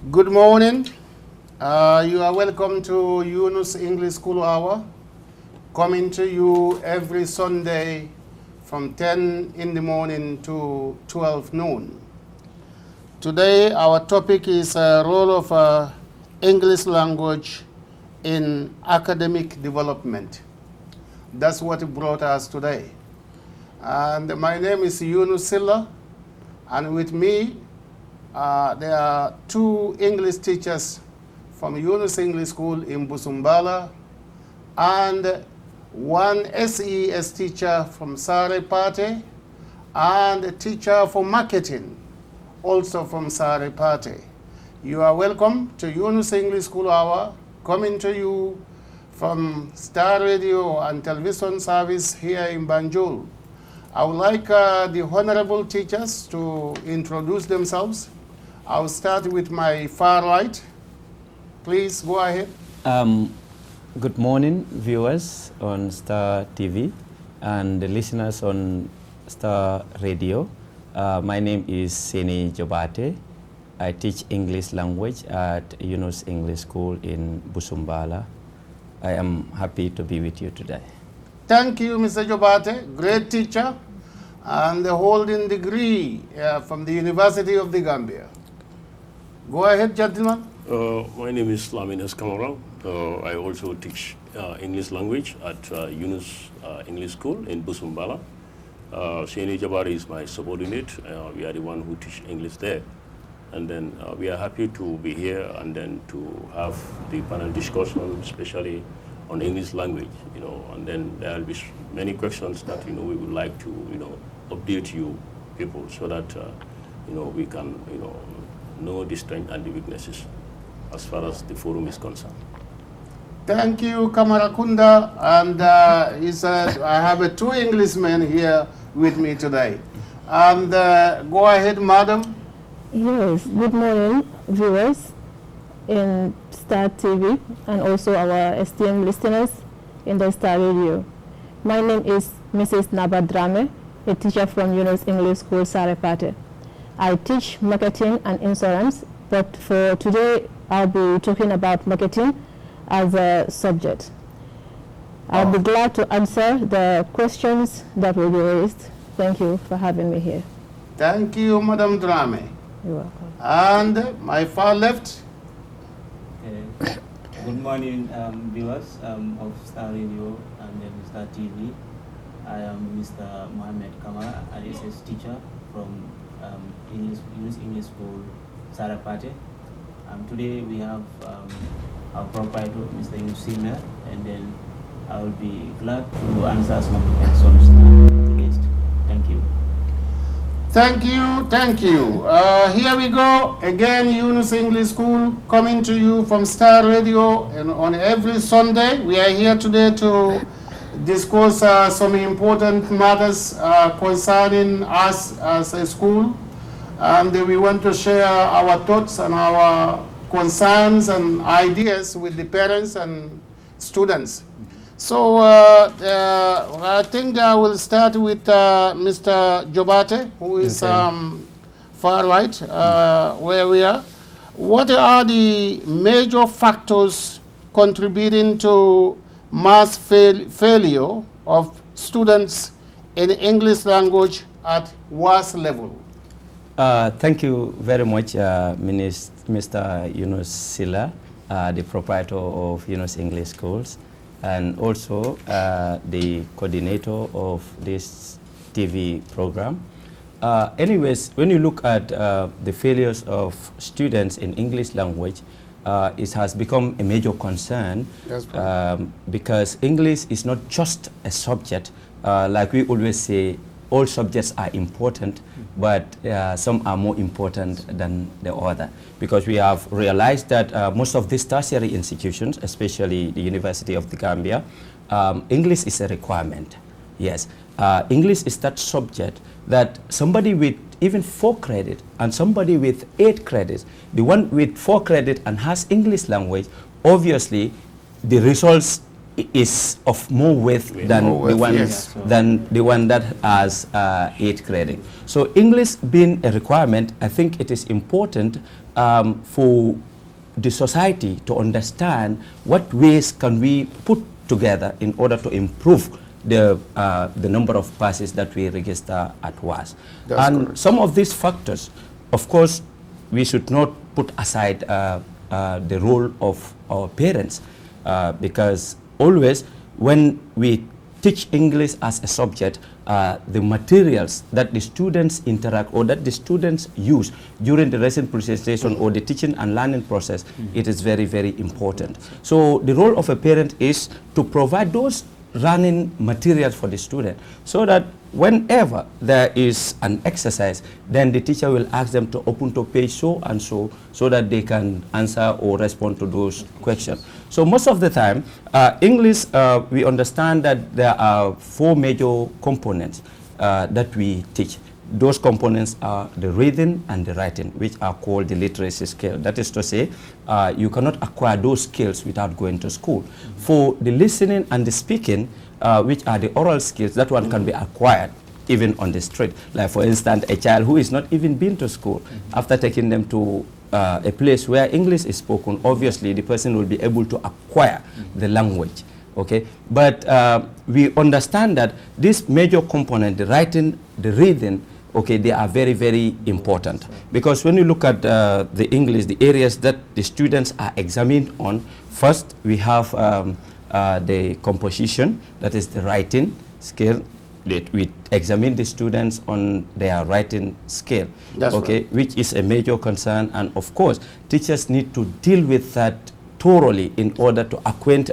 Good morning. You are welcome to Yunus English School Hour, coming to you every Sunday from 10 in the morning to 12 noon. Today, our topic is role of English language in academic development. That's what brought us today. And my name is Yunus, and with me there are two English teachers from Yunus English School in Busumbala and one SES teacher from Sarepate and a teacher for marketing also from Sarepate. You are welcome to Yunus English School Hour, coming to you from Star Radio and Television Service here in Banjul. I would like the honorable teachers to introduce themselves. I'll start with my far right. Please go ahead. Good morning, viewers on Star TV and the listeners on Star Radio. My name is Seni Jobate. I teach English language at Yunus English School in Busumbala. I am happy to be with you today. Thank you, Mr. Jobate, great teacher and holding degree from the University of the Gambia. Go ahead, gentlemen. My name is Lamines Kamara. I also teach English language at Yunus English School in Busumbala. Seni Jabari is my subordinate. We are the one who teach English there. And then we are happy to be here and then to have the panel discussion, especially on English language, and then there will be many questions that, we would like to, update you people so that, we can, know the strength and the weaknesses as far as the forum is concerned. Thank you, Kamarakunda. And I have two Englishmen here with me today. And go ahead, madam. Yes, good morning, viewers in Star TV and also our esteemed listeners in the Star Radio. My name is Mrs. Nabadrame, a teacher from Yunus English School, Sarepate. I teach marketing and insurance, but for today I'll be talking about marketing as a subject. I'll be glad to answer the questions that will be raised. Thank you for having me here. Thank you, Madam Drame. You're welcome. And my far left. Good morning, viewers of Star Radio and then Star TV. I am Mr. Mohamed Kamara, an SS teacher from Yunus English School, Sarapate. Today we have our proprietor, Mr. Yunus, and then I will be glad to answer some of the questions raised. Thank you. Thank you, thank you. Here we go again, Yunus English School, coming to you from Star Radio, and on every Sunday we are here today to discuss some important matters concerning us as a school, and we want to share our thoughts and our concerns and ideas with the parents and students. So I think I will start with Mr. Jobate, who is far right, where we are. What are the major factors contributing to mass failure of students in English language at WAS level? Thank you very much, Mr. Yunus Silla, the proprietor of Yunus English Schools, and also the coordinator of this TV program. Anyways, when you look at the failures of students in English language, it has become a major concern because English is not just a subject. Like we always say, all subjects are important, but some are more important than the other, because we have realized that most of these tertiary institutions, especially the University of the Gambia, English is a requirement. Yes, English is that subject that somebody with even 4 credit and somebody with 8 credits, the one with 4 credit and has English language, obviously the results is of more weight than More the weight, one yes. than the one that has 8 credit. So English being a requirement, I think it is important for the society to understand what ways can we put together in order to improve the number of passes that we register at WAS. That's and correct. some of these factors, of course, we should not put aside the role of our parents, because always when we teach English as a subject, the materials that the students interact or that the students use during the lesson presentation or the teaching and learning process, it is very, very important. So the role of a parent is to provide those running materials for the student, so that whenever there is an exercise, then the teacher will ask them to open to page so and so, so that they can answer or respond to those questions. So most of the time, English, we understand that there are 4 major components that we teach. Those components are the reading and the writing, which are called the literacy skill. That is to say, you cannot acquire those skills without going to school. For the listening and the speaking, which are the oral skills, that one can be acquired even on the street. Like for instance, a child who is not even been to school, after taking them to a place where English is spoken, obviously the person will be able to acquire the language. Okay, but we understand that this major component, the writing, the reading, okay, they are very, very important, because when you look at the English, the areas that the students are examined on, first we have the composition, that is the writing skill. We examine the students on their writing skill, That's okay, right. which is a major concern, and of course teachers need to deal with that thoroughly in order to acquaint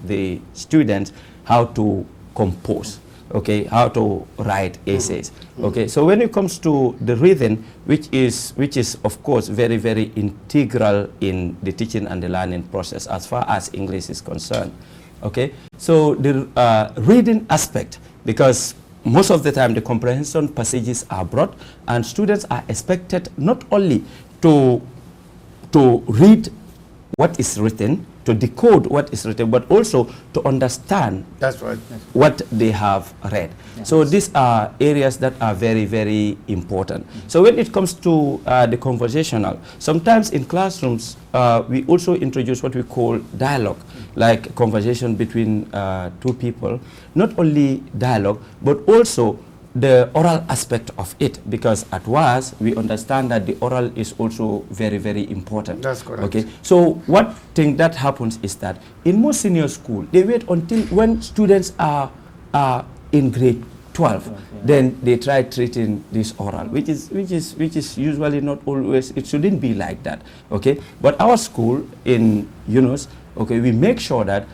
the students how to compose, okay, how to write essays. Okay, so when it comes to the reading, which is of course very, very integral in the teaching and the learning process as far as English is concerned. Okay, so the reading aspect, because most of the time the comprehension passages are brought, and students are expected not only to read what is written, to decode what is written, but also to understand That's right. what they have read. Yes. So these are areas that are very, very important. So when it comes to the conversational, sometimes in classrooms, we also introduce what we call dialogue, like conversation between 2 people. Not only dialogue, but also the oral aspect of it, because at WAS, we understand that the oral is also very, very important. That's correct. Okay, so what thing that happens is that in most senior school, they wait until when students are in grade 12, then they try treating this oral, which is usually not always, it shouldn't be like that. Okay, but our school in Yunus, okay, we make sure that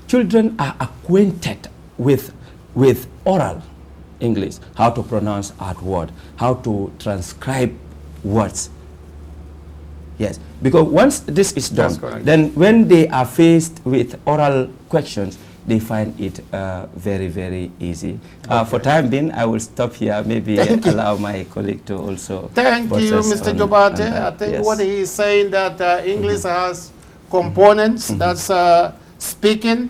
children are acquainted with oral English, how to pronounce hard word, how to transcribe words. Yes, because once this is done, That's correct. then when they are faced with oral questions, they find it very, very easy. For time being, I will stop here. Maybe allow my colleague to also. Thank you, process Mr. on Jobate. that. I think Yes. what he is saying that English has components, that's speaking,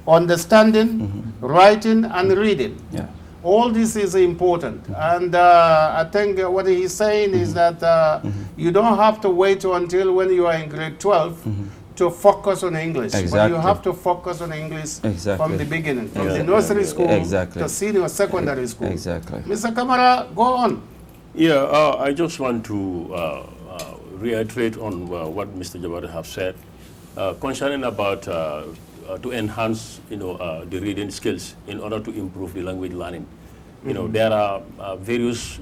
understanding, writing, and reading. Yeah. All this is important, and I think what he's saying is that you don't have to wait until when you are in grade 12 to focus on English, but you Exactly. have to focus on English Exactly. from the beginning, from Yeah. the nursery school Exactly. to senior secondary school. Exactly. Mr. Kamara, go on. Yeah, I just want to reiterate on what Mr. Jabari have said concerning about to enhance, the reading skills in order to improve the language learning. There are various,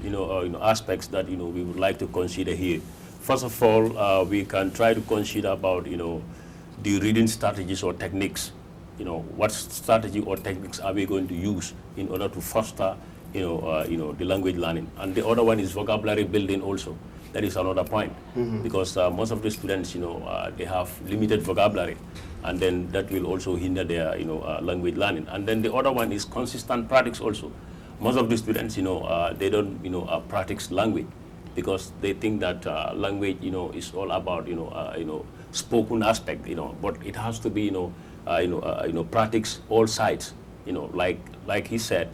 aspects that, we would like to consider here. First of all, we can try to consider about, the reading strategies or techniques. What strategy or techniques are we going to use in order to foster, the language learning? And the other one is vocabulary building also. That is another point, because most of the students, they have limited vocabulary, and then that will also hinder their, language learning. And then the other one is consistent practice also. Most of the students, they don't, practice language because they think that language, is all about, spoken aspect, but it has to be, practice all sides. Like he said,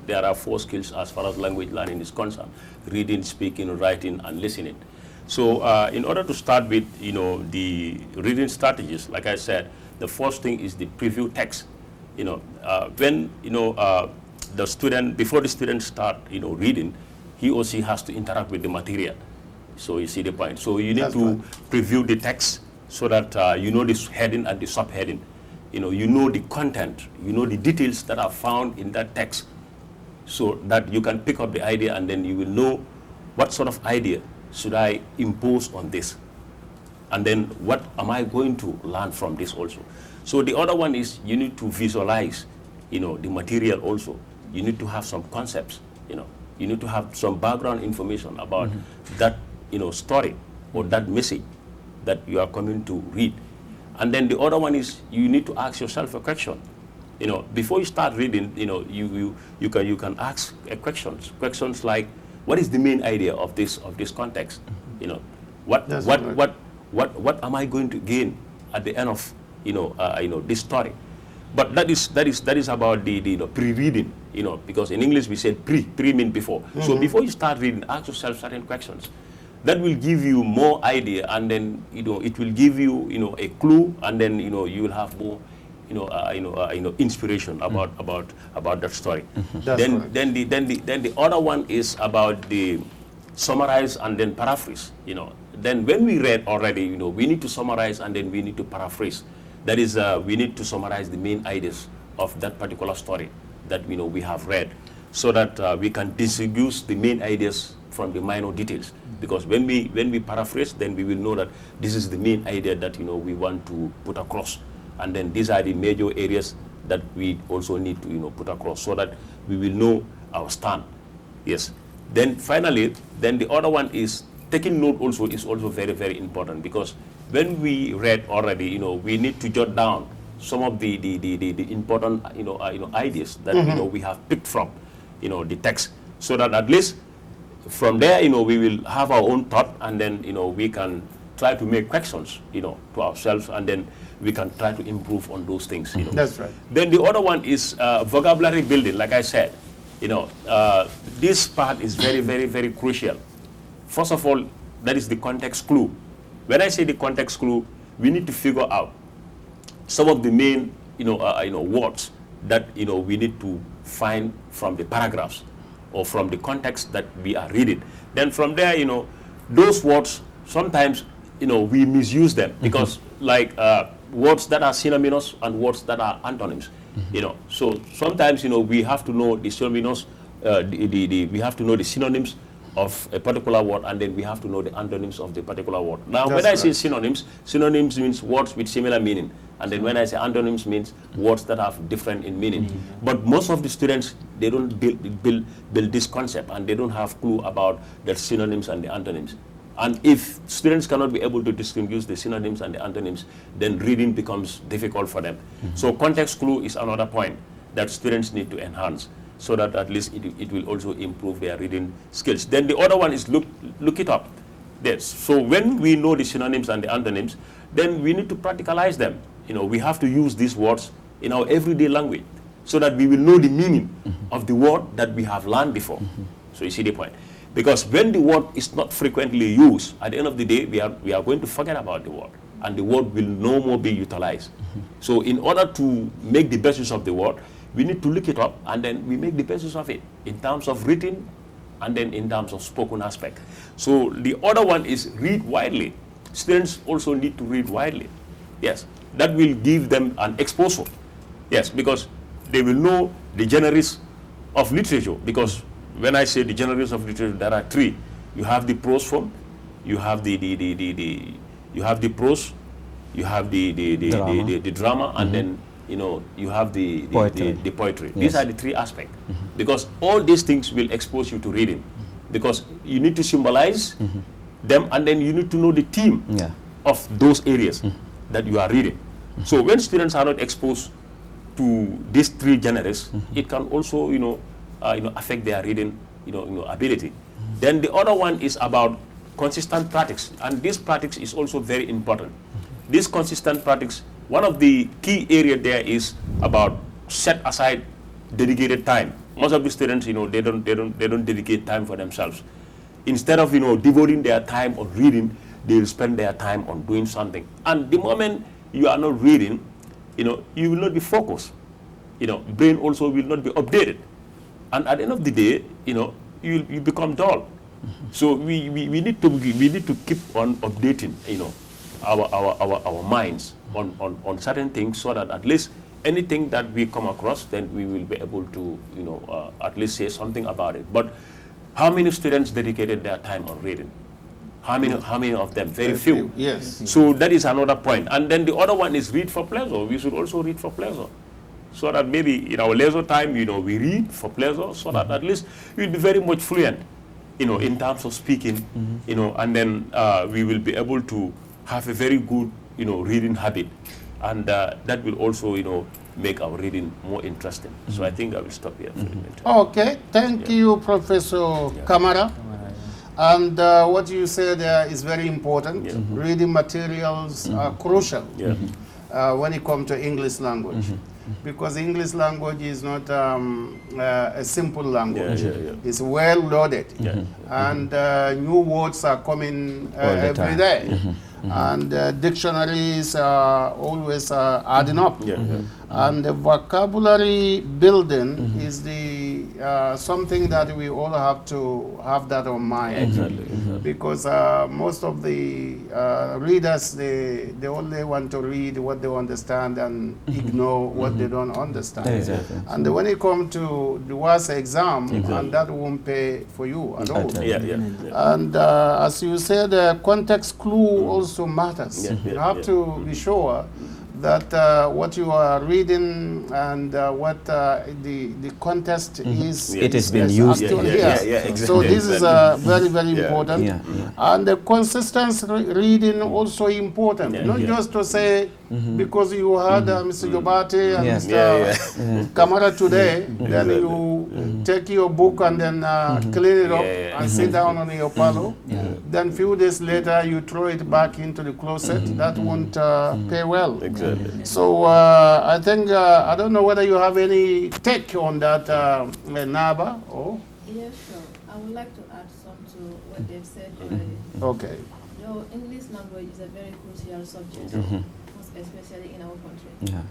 there are 4 skills as far as language learning is concerned: reading, speaking, writing, and listening. So in order to start with, the reading strategies, like I said, the first thing is the preview text. When, the student, before the student start, reading, he or she has to interact with the material. So you see the point. So you need to preview the text so that you know this heading and the subheading. You know the content, you know the details that are found in that text, so that you can pick up the idea, and then you will know what sort of idea should I impose on this, and then what am I going to learn from this also. So the other one is you need to visualize, the material also. You need to have some concepts, you need to have some background information about that, story or that message that you are coming to read. And then the other one is you need to ask yourself a question. Before you start reading, you can ask questions like, what is the main idea of this context? What am I going to gain at the end of this story? But that is about the pre-reading, because in English we said pre mean before. So before you start reading, ask yourself certain questions. That will give you more idea, and then it will give you a clue, and then you will have more inspiration about that story. Then the other one is about the summarize and then paraphrase. Then when we read already, we need to summarize and then we need to paraphrase. That is, we need to summarize the main ideas of that particular story that we have read, so that we can distinguish the main ideas from the minor details. Because when we paraphrase, then we will know that this is the main idea that we want to put across, and then these are the major areas that we also need to put across, so that we will know our stand. Yes. Then finally, the other one is taking note. Also is also very, very important, because when we read already, we need to jot down some of the important ideas that we have picked from the text, so that at least from there, we will have our own thought, and then, we can try to make questions, to ourselves, and then we can try to improve on those things. That's right. Then the other one is vocabulary building. Like I said, this part is very, very, very crucial. First of all, that is the context clue. When I say the context clue, we need to figure out some of the main, words that, we need to find from the paragraphs or from the context that we are reading. Then from there, those words, sometimes, we misuse them, because like words that are synonymous and words that are antonyms, So sometimes, we have to know the synonymous, we have to know the synonyms of a particular word, and then we have to know the antonyms of the particular word. Now, when I say synonyms means words with similar meaning. And then when I say antonyms, means words that have different in meaning. But most of the students, they don't build this concept, and they don't have clue about the synonyms and the antonyms. And if students cannot be able to distinguish the synonyms and the antonyms, then reading becomes difficult for them. So context clue is another point that students need to enhance, so that at least it will also improve their reading skills. Then the other one is look it up. Yes. So when we know the synonyms and the antonyms, then we need to practicalize them. We have to use these words in our everyday language, so that we will know the meaning of the word that we have learned before. So you see the point. Because when the word is not frequently used, at the end of the day, we are going to forget about the word, and the word will no more be utilized. So in order to make the best use of the word, we need to look it up, and then we make the best use of it in terms of written and then in terms of spoken aspect. So the other one is read widely. Students also need to read widely. Yes, that will give them an exposure. Yes, because they will know the genres of literature. Because when I say the genres of literature, there are 3. You have the prose form, you have the prose, you have the drama, and then you have the poetry. These are the 3 aspects. Because all these things will expose you to reading. Because you need to symbolize them, and then you need to know the theme of those areas that you are reading. So when students are not exposed to these 3 genres, it can also affect their reading ability. Then the other one is about consistent practice, and this practice is also very important. This consistent practice one of the key area there is about set aside dedicated time. Most of the students, they don't dedicate time for themselves. Instead of, devoting their time on reading, they will spend their time on doing something. And the moment you are not reading, you will not be focused. Brain also will not be updated. And at the end of the day, you become dull. So we need to keep on updating, our minds on certain things, so that at least anything that we come across, then we will be able to, at least say something about it. But how many students dedicated their time on reading? How many of them? Very few. Yes. So that is another point. And then the other one is read for pleasure. We should also read for pleasure. So that maybe in our leisure time, we read for pleasure, so that at least we'll be very much fluent, in terms of speaking, and then we will be able to have a very good, reading habit. And that will also, make our reading more interesting. So I think I will stop here for the minute. Okay, thank you, Professor Kamara. And what you said is very important. Reading materials are crucial when it comes to English language. Because English language is not a simple language. It's well loaded. And new words are coming every day. And dictionaries are always adding up. And the vocabulary building is the something that we all have to have that on mind. Because most of the readers, they only want to read what they understand and ignore what they don't understand. And when it comes to the worst exam, and that won't pay for you at all. And as you said, the context clue also matters. You have to be sure that what you are reading and what the context is. It has been used. Exactly. So this is very, very important. And the consistent reading also important. Not just to say, because you had Mr. Jobate and Mr. Kamara today, then you take your book and then clean it up and sit down on your pillow. Then few days later, you throw it back into the closet. That won't pay well. So I think, I don't know whether you have any take on that, Naba? Oh? Yeah, sure. I would like to add some to what they've said already. Okay. English language is a very crucial subject, most especially in our country.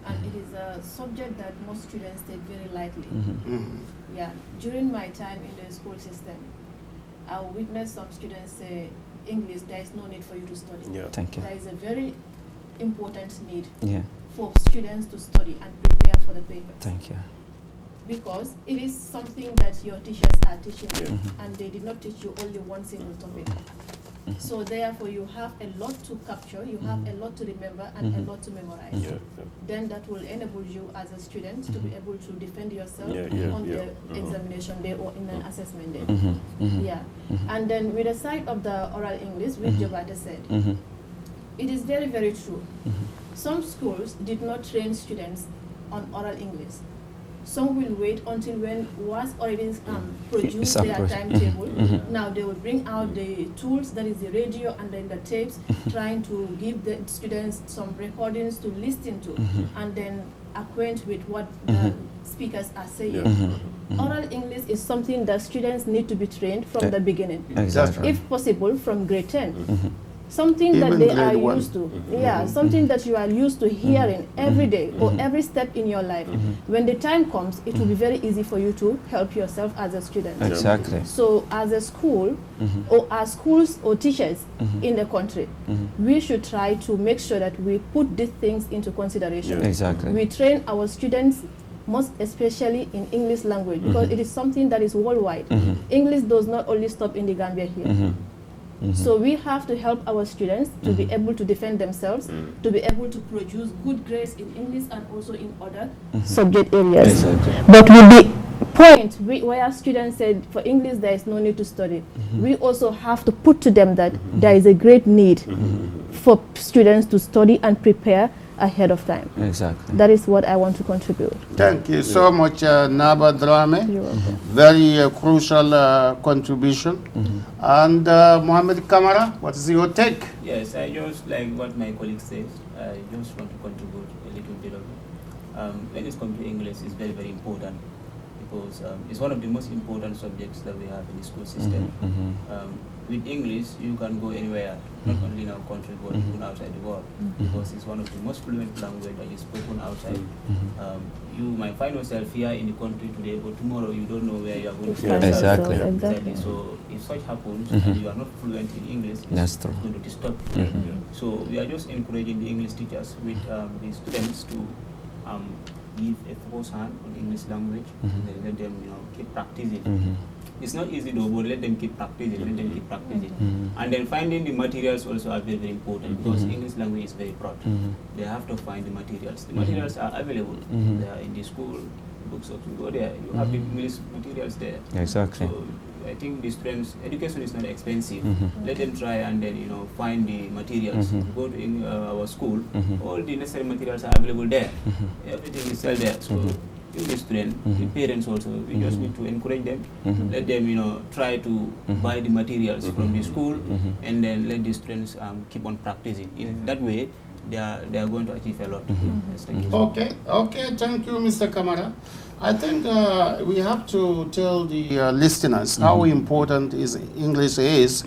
And it is a subject that most students take very lightly. During my time in the school system, I witnessed some students say, English, there is no need for you to study. Thank you. There is a very important need for students to study and prepare for the papers. Thank you. Because it is something that your teachers are teaching you, and they did not teach you only one single topic. So therefore, you have a lot to capture, you have a lot to remember, and a lot to memorize. Then that will enable you as a student to be able to defend yourself on the examination day or in an assessment day. And then with the side of the oral English, which Jobate said, it is very, very true. Some schools did not train students on oral English. Some will wait until when was already produced their timetable. Now they will bring out the tools, that is the radio and then the tapes, trying to give the students some recordings to listen to, and then acquaint with what the speakers are saying. Oral English is something that students need to be trained from the beginning. If possible, from grade 10. Something Even that they are grade 1. used to. Something that you are used to hearing every day or every step in your life. When the time comes, it will be very easy for you to help yourself as a student. So as a school, or as schools or teachers in the country, we should try to make sure that we put these things into consideration. We train our students most especially in English language, because it is something that is worldwide. English does not only stop in the Gambia here. So we have to help our students to be able to defend themselves, to be able to produce good grades in English and also in other subject areas. But with the point where students said for English there is no need to study, we also have to put to them that there is a great need for students to study and prepare ahead of time. Exactly. That is what I want to contribute. Thank you so much, Naba Drame. You're welcome. Very crucial contribution. And Mohammed Kamara, what is your take? Yes, I just like what my colleague says. I just want to contribute a little bit of it. When it comes to English, it's very, very important because it's one of the most important subjects that we have in the school system. With English, you can go anywhere, not only in our country, but even outside the world, because it's one of the most fluent language that is spoken outside. You might find yourself here in the country today, but tomorrow you don't know where you are going to Yes, go. Exactly. Exactly. So if such happens and you are not fluent in English, That's it's true. going to disturb you. So we are just encouraging the English teachers with the students to give a focus hand on English language and then let them keep practicing. It's not easy though, but let them keep practicing, And then finding the materials also are very, very important because English language is very broad. They have to find the materials. The materials are available. They are in the school bookshops. You go there, you have the English materials there. Exactly. So I think the students, education is not expensive. Let them try and then find the materials. Go to our school, all the necessary materials are available there. Everything is still there. So the student, the parents also, we just need to encourage them. Let them try to buy the materials from the school, and then let the students keep on practicing. In that way, they are going to achieve a lot. Yes, thank you. Okay, thank you, Mr. Kamara. I think we have to tell the listeners how important English is,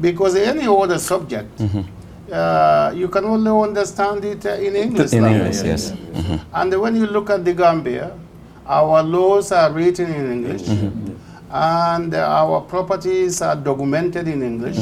because any other subject, you can only understand it in English language. Yes. And when you look at the Gambia, our laws are written in English, and our properties are documented in English,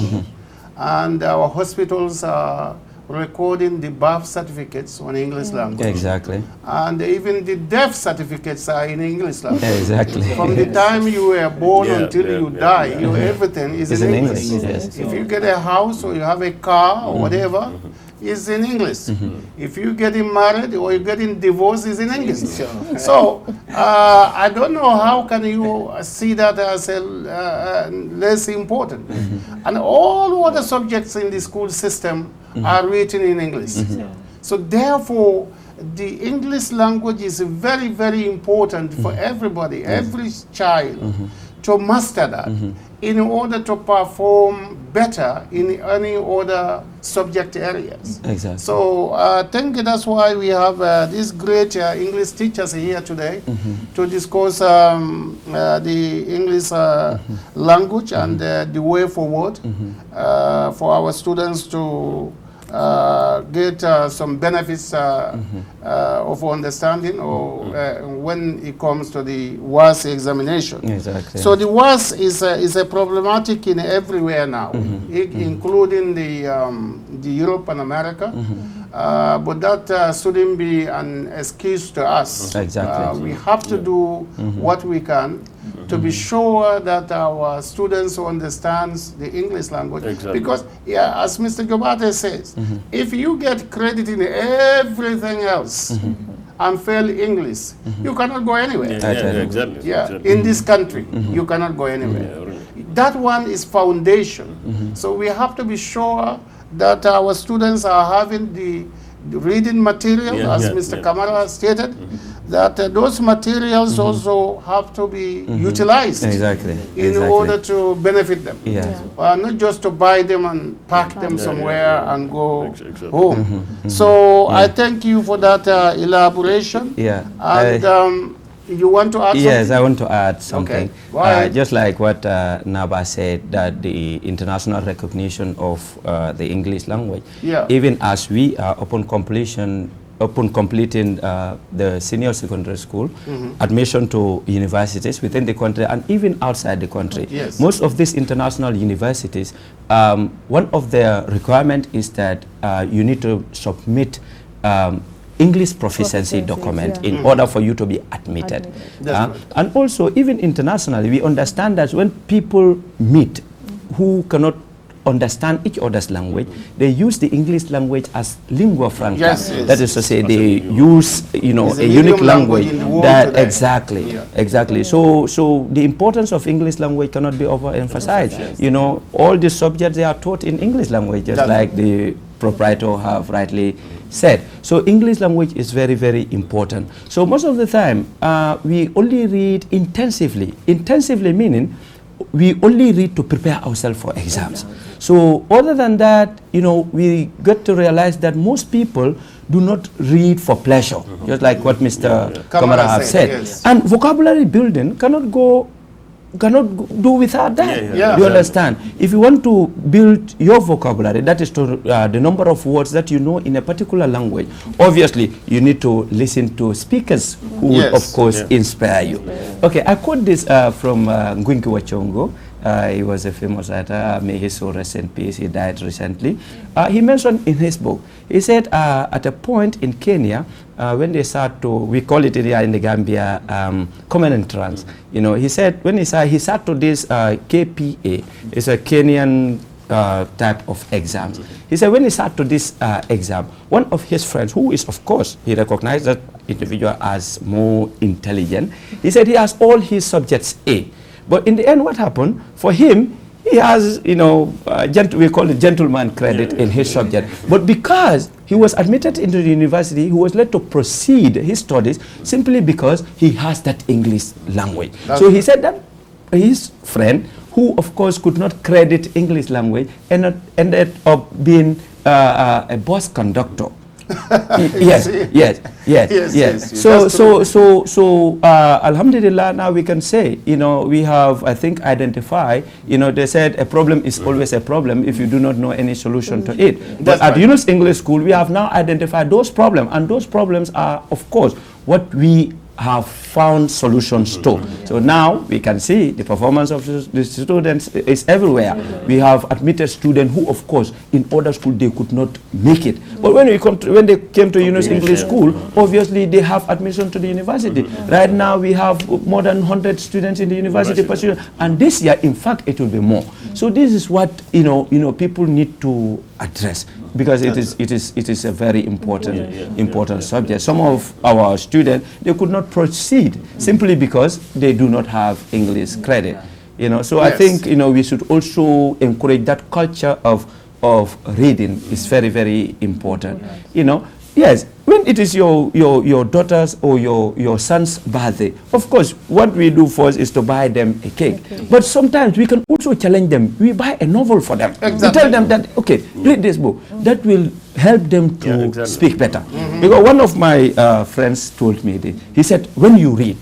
and our hospitals are recording the birth certificates on English language. Exactly. And even the death certificates are in English language. Exactly. From the time you were born until you die, everything is in English. Yes. If you get a house or you have a car or whatever, it's in English. If you're getting married or you're getting divorced, it's in English. So I don't know how can you see that as less important. And all other subjects in the school system are written in English. So therefore, the English language is very, very important for everybody, every child, to master that in order to perform better in any other subject areas. Exactly. So I think that's why we have these great English teachers here today to discuss the English language and the way forward for our students to get some benefits of understanding or when it comes to the WAS examination. Exactly. So the WAS is a problematic in everywhere now, including the Europe and America. But that shouldn't be an excuse to us. Exactly. We have to do what we can to be sure that our students understand the English language. Exactly. Because, as Mr. Gobate says, if you get credit in everything else and fail English, you cannot go anywhere. Exactly. In this country, you cannot go anywhere. That one is foundation. So we have to be sure that our students are having the reading material, as Mr. Kamara stated, that those materials also have to be utilized in order to benefit them. Not just to buy them and pack them somewhere and go home. So I thank you for that elaboration. And you want to add something? Yes, I want to add something. Okay. Go ahead. Just like what Naba said, that the international recognition of the English language, even as we are upon completing the senior secondary school, admission to universities within the country and even outside the country. Most of these international universities, one of their requirements is that you need to submit English proficiency document in order for you to be admitted. And also, even internationally, we understand that when people meet who cannot understand each other's language, they use the English language as lingua franca. That is to say, they use a unique language. That exactly. So the importance of English language cannot be overemphasized. All the subjects they are taught in English language, just like the proprietor have rightly said. So English language is very, very important. So most of the time, we only read intensively. Intensively meaning we only read to prepare ourselves for exams. So other than that, we get to realize that most people do not read for pleasure, just like what Mr. Kamara have said. Yes. And vocabulary building cannot do without that. You understand? If you want to build your vocabulary, that is to the number of words that you know in a particular language, obviously you need to listen to speakers who will, of course, inspire you. Okay, I quote this from Ngwinki Wachongo. He was a famous writer. May his soul rest in peace. He died recently. He mentioned in his book, he said at a point in Kenya, when they start to, we call it here in the Gambia, common entrance. He said when he sat to this KPA, it's a Kenyan type of exams. He said when he sat to this exam, one of his friends, who is, of course, he recognized that individual as more intelligent, he said he has all his subjects A. But in the end, what happened? For him, he has, we call it gentleman credit in his subject. But because he was admitted into the university, he was led to proceed his studies simply because he has that English language. So he said that his friend, who of course could not credit English language, ended up being a bus conductor. yes. So Alhamdulillah, now we can say, we have, I think, identified, they said a problem is always a problem if you do not know any solution to it. But at Yunus English School, we have now identified those problems, and those problems are, of course, what we have found solutions to. So now we can see the performance of the students is everywhere. We have admitted students who, of course, in other school they could not make it. But when they came to Yunus English School, obviously they have admission to the university. Right now we have more than 100 students in the university pursuing, and this year, in fact, it will be more. So this is what people need to address, because it is a very important subject. Some of our students, they could not proceed simply because they do not have English credit. So I think we should also encourage that culture of reading. Is very, very important. Yes, when it is your daughter's or your son's birthday, of course, what we do first is to buy them a cake. But sometimes we can also challenge them. We buy a novel for them. We tell them that, okay, read this book. That will help them to speak better. Because one of my friends told me this. He said, when you read,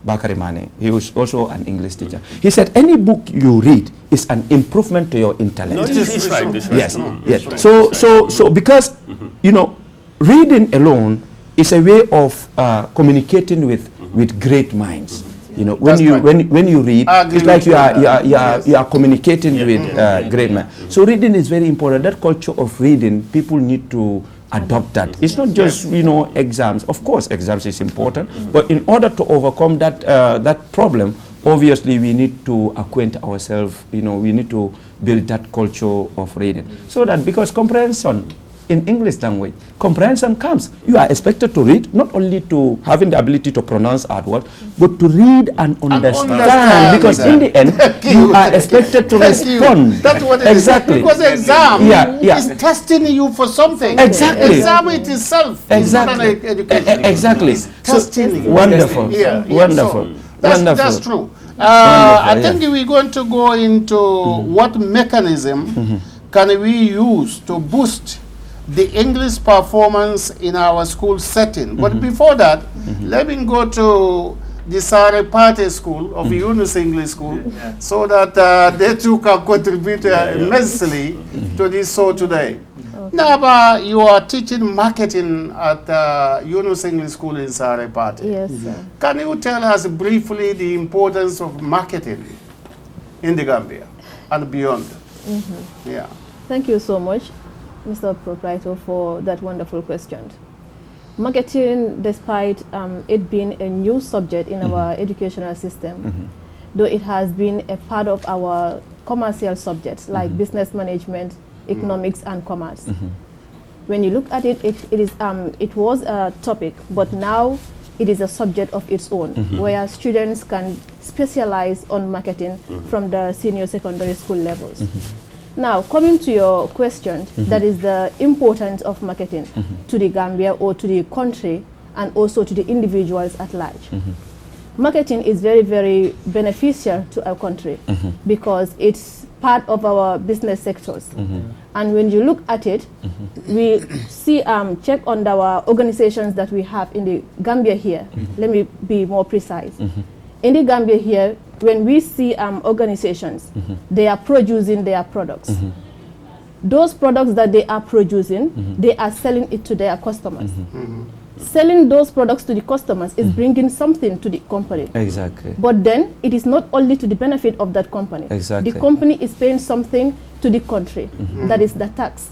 Bakari Mane, he was also an English teacher. He said, any book you read is an improvement to your intellect. No, this is right. Yes. So because, reading alone is a way of communicating with great minds. When you read, it's like you are communicating with great minds. So reading is very important. That culture of reading, people need to adopt that. It's not just exams. Of course, exams is important, but in order to overcome that problem, obviously we need to acquaint ourselves. We need to build that culture of reading, so that because comprehension in English language, comprehension comes. You are expected to read, not only to having the ability to pronounce hard words, but to read and understand. Because in the end, you are expected to respond. That's what it exactly. is. Because exam is testing you for something. Exactly. Exam it itself. Exactly. Is not an education. Exactly. It's testing you. Wonderful. Wonderful. That's true. I think we're going to go into what mechanism can we use to boost the English performance in our school setting. But before that, let me go to the Sare Pate School of Yunus English School, so that they too can contribute immensely to this show today. Naba, you are teaching marketing at Yunus English School in Sare Pate. Yes, sir. Can you tell us briefly the importance of marketing in the Gambia and beyond? Yeah. Thank you so much, Mr. Proprietor, for that wonderful question. Marketing, despite it being a new subject in our educational system, though it has been a part of our commercial subjects like business management, economics, and commerce. When you look at it, it was a topic, but now it is a subject of its own, where students can specialize on marketing from the senior secondary school levels. Now, coming to your question, that is the importance of marketing to the Gambia or to the country and also to the individuals at large. Marketing is very, very beneficial to our country because it's part of our business sectors. And when you look at it, we see, check on our organizations that we have in the Gambia here. Let me be more precise. In the Gambia here, when we see organizations, they are producing their products. Those products that they are producing, they are selling it to their customers. Selling those products to the customers is bringing something to the company. Exactly. But then it is not only to the benefit of that company. Exactly. The company is paying something to the country. That is the tax.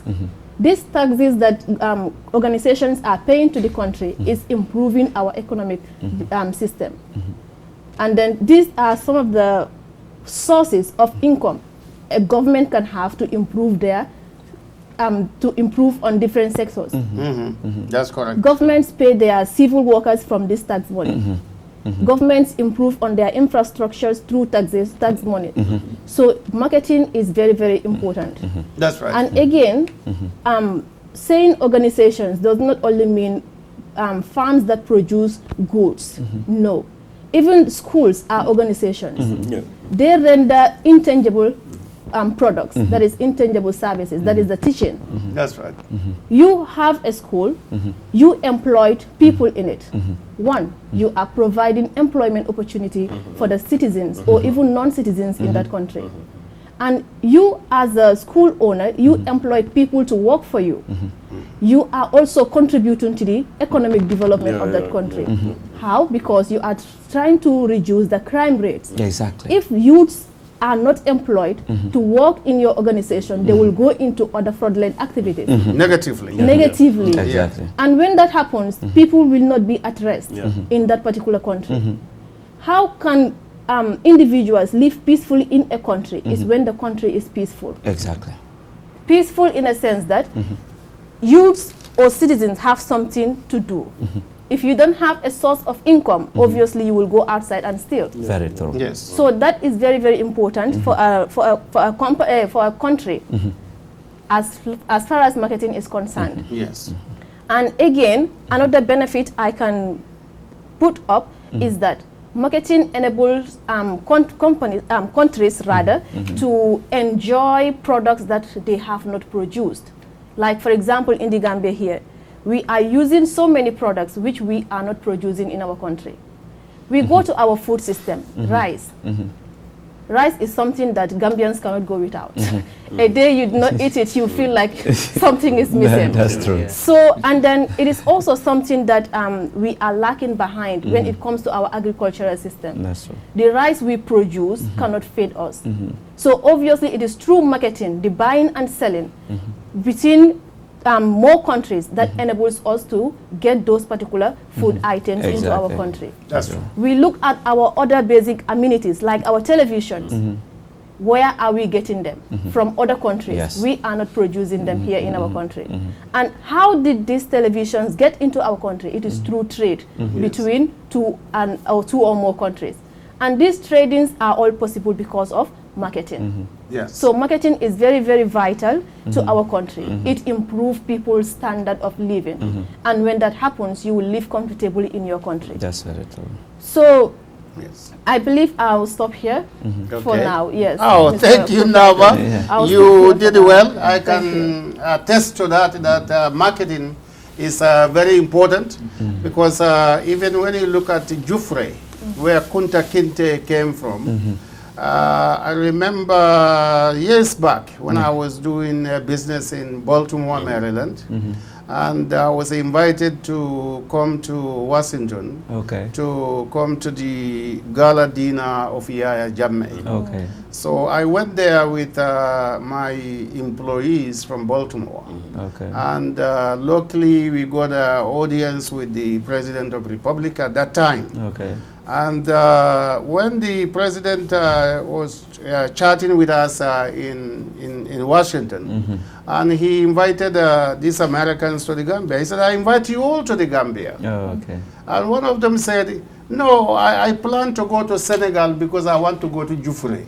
These taxes that organizations are paying to the country is improving our economic system. And then these are some of the sources of income a government can have to improve their to improve on different sectors. That's correct. Governments pay their civil workers from this tax money. Governments improve on their infrastructures through tax money. So marketing is very, very important. That's right. And again, saying organizations does not only mean farms that produce goods. No. Even schools are organizations. They render intangible products, that is intangible services, that is the teaching. That's right. You have a school, you employed people in it. One, you are providing employment opportunity for the citizens or even non-citizens in that country. And you as a school owner, you employed people to work for you. You are also contributing to the economic development of that country. How? Because you are trying to reduce the crime rates. Exactly. If youths are not employed to work in your organization, they will go into other fraudulent activities. Negatively. Negatively. Exactly. And when that happens, people will not be at rest in that particular country. How can individuals live peacefully in a country is when the country is peaceful. Exactly. Peaceful in a sense that youths or citizens have something to do. If you don't have a source of income, obviously you will go outside and steal. Very true. Yes. So that is very, very important for a country as far as marketing is concerned. Yes. And again, another benefit I can put up is that marketing enables countries to enjoy products that they have not produced. Like for example, in the Gambia here, we are using so many products which we are not producing in our country. We go to our food system, rice. Rice is something that Gambians cannot go without. A day you do not eat it, you feel like something is missing. That's true. So, and then it is also something that we are lacking behind when it comes to our agricultural system. That's true. The rice we produce cannot feed us. So obviously it is through marketing, the buying and selling between more countries that enables us to get those particular food items into our country. That's true. We look at our other basic amenities like our televisions. Where are we getting them? From other countries. Yes. We are not producing them here in our country. And how did these televisions get into our country? It is through trade between two or more countries. And these tradings are all possible because of marketing. Yes. So marketing is very, very vital to our country. It improves people's standard of living. And when that happens, you will live comfortably in your country. That's very true. So Yes. I believe I'll stop here for Okay. now. Yes. Oh, Mr. thank you, Nava. I'll You stop here did for now. well. I can attest to that marketing is very important because even when you look at Jufre, where Kunta Kinte came from, I remember years back when I was doing business in Baltimore, Maryland, and I was invited to come to Washington to come to the gala dinner of Yaya Jammeh. So I went there with my employees from Baltimore. And luckily we got an audience with the President of the Republic at that time. And when the president was chatting with us in Washington, and he invited these Americans to the Gambia, he said, I invite you all to the Gambia. And one of them said, no, I plan to go to Senegal because I want to go to Jufre.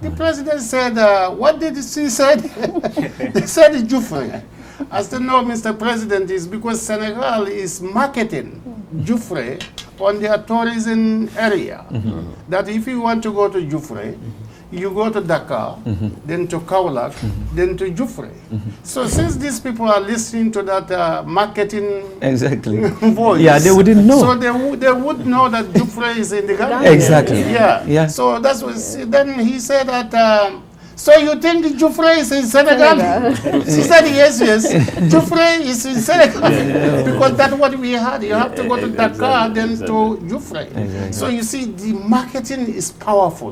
The president said, what did he say? They said Jufre. I said, no, Mr. President, it's because Senegal is marketing Jufre on their tourism area. That if you want to go to Jufre, you go to Dakar, then to Kaolack, then to Jufre. So since these people are listening to that marketing voice, yeah, they wouldn't know. So they would know that Jufre is in the Gambia. Exactly. Yeah. So that's what. Then he said that. So you think Jufre is in Senegal? She said yes. Jufre is in Senegal because that's what we had. You have to go to Dakar, then to Jufre. So you see, the marketing is powerful,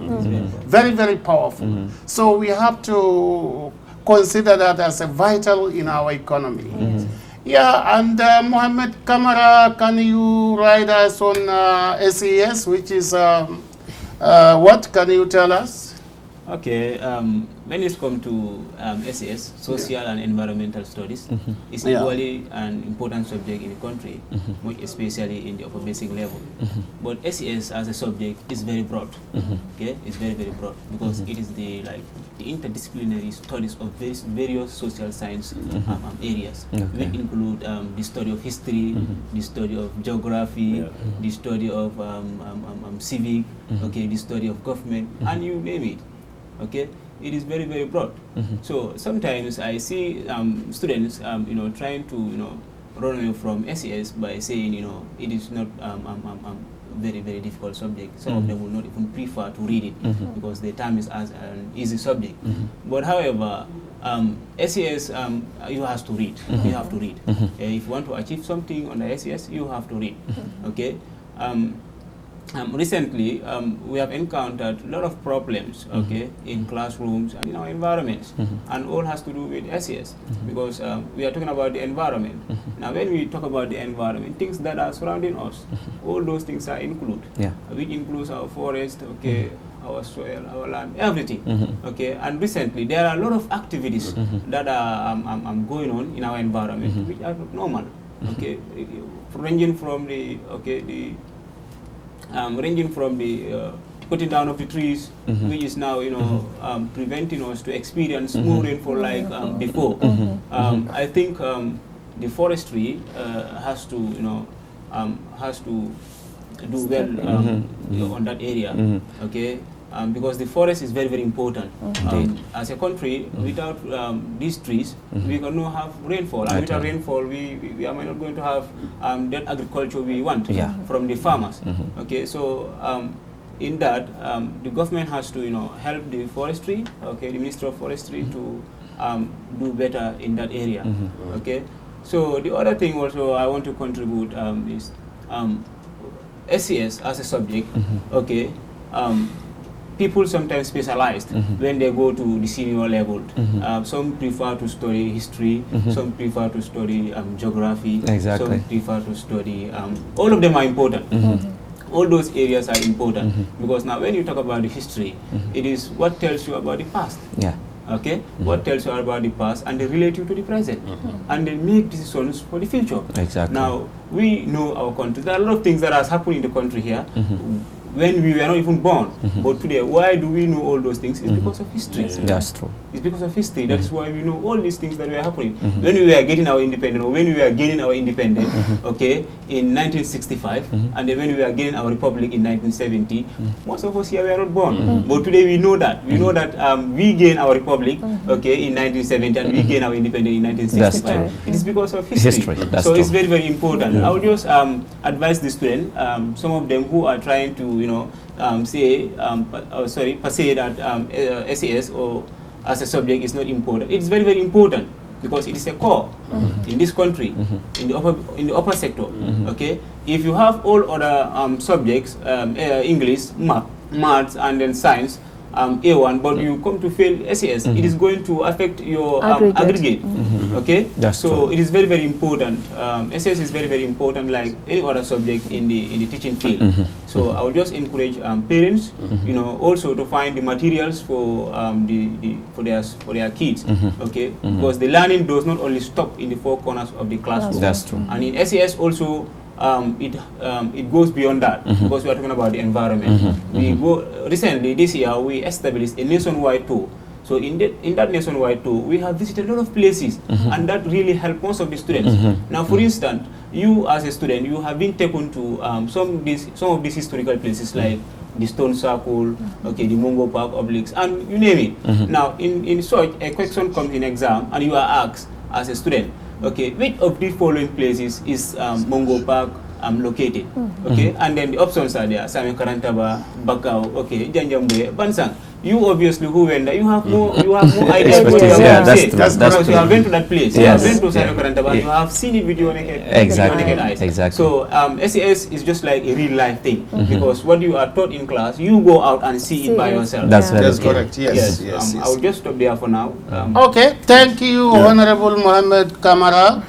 very, very powerful. So we have to consider that as a vital in our economy. Yeah, and Mohammed Kamara, can you write us on SES, which is what? Can you tell us? Okay, when it comes to SES, Social and Environmental Studies, it's equally an important subject in the country, especially in the upper basic level. But SES as a subject is very broad. Okay, it's very, very broad because it is the interdisciplinary studies of various social science areas. We include the study of history, the study of geography, the study of civic, okay, the study of government, and you name it. Okay, it is very, very broad. So sometimes I see students, trying to, run away from SES by saying, it is not very, very difficult subject. Some of them will not even prefer to read it because the term is as an easy subject. But however, SES, you have to read. You have to read. If you want to achieve something on the SES, you have to read. Okay. Recently, we have encountered a lot of problems, okay, in classrooms and in our environments, and all has to do with SES, because we are talking about the environment. Now, when we talk about the environment, things that are surrounding us, all those things are included, which includes our forest, okay, our soil, our land, everything, okay. And recently, there are a lot of activities that are going on in our environment, which are not normal, okay, ranging from the cutting down of the trees, which is now, preventing us to experience more rainfall like before. I think the forestry has to do well on that area, okay. Because the forest is very, very important. As a country, without these trees, we cannot have rainfall. And without rainfall, we are not going to have that agriculture we want from the farmers. Okay, so in that, the government has to, help the forestry. Okay, the Minister of Forestry to do better in that area. Okay, so the other thing also I want to contribute is SES as a subject. Okay. People sometimes specialized when they go to the senior level. Some prefer to study history, some prefer to study geography, some prefer to study, all of them are important. All those areas are important because now when you talk about the history, it is what tells you about the past. Okay, what tells you about the past and they relate you to the present, and they make decisions for the future. Now we know our country. There are a lot of things that has happened in the country here when we were not even born. But today, why do we know all those things? It's because of history. That's true. It's because of history. That's why we know all these things that were happening. When we were getting our independence, or when we were gaining our independence, okay, in 1965, and then when we were gaining our republic in 1970, most of us here were not born. But today we know that. We know that we gained our republic, okay, in 1970, and we gained our independence in 1965. It is because of history. So it's very, very important. I would just advise the students, some of them who are trying to, say that SES or as a subject is not important. It's very, very important because it is a core in this country, in the upper sector. Okay, if you have all other subjects, English, maths, and then science, A1, but you come to fail SES, it is going to affect your aggregate. Okay, so it is very, very important. SES is very, very important, like any other subject in the teaching field. So I would just encourage parents, also to find the materials for for their kids. Okay, because the learning does not only stop in the four corners of the classroom. That's true. And in SES also, it goes beyond that because we are talking about the environment. We go recently this year we established a nationwide tour. So in that nationwide tour, we have visited a lot of places, and that really helped most of the students. Now, for instance, you as a student, you have been taken to some of these historical places like the Stone Circle, okay, the Mungo Park Obliques, and you name it. Now, in such a question comes in exam, and you are asked as a student, okay, which of these following places is Mungo Park located? Okay, and then the options are there: Same Karantaba, Bakau, okay, Janjambe, Bansang. You obviously who went there, you have more idea. Yeah, that's because you have been to that place. Yes. You have been to Same Karantaba, you have seen it with your naked eyes. Exactly. So SES is just like a real life thing because what you are taught in class, you go out and see it by yourself. That's correct. Yes. I will just stop there for now. Okay, thank you, Honorable Mohammed Kamara,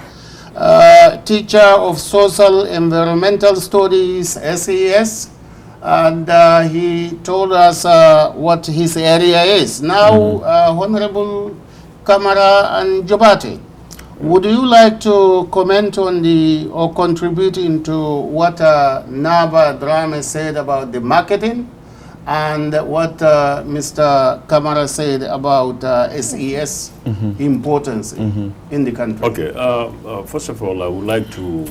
teacher of Social Environmental Studies, SES, and he told us what his area is. Now, Honorable Kamara and Jobate, would you like to comment on or contribute into what Naba Drame said about the marketing and what Mr. Kamara said about SES importance in the country? Okay, first of all, I would like to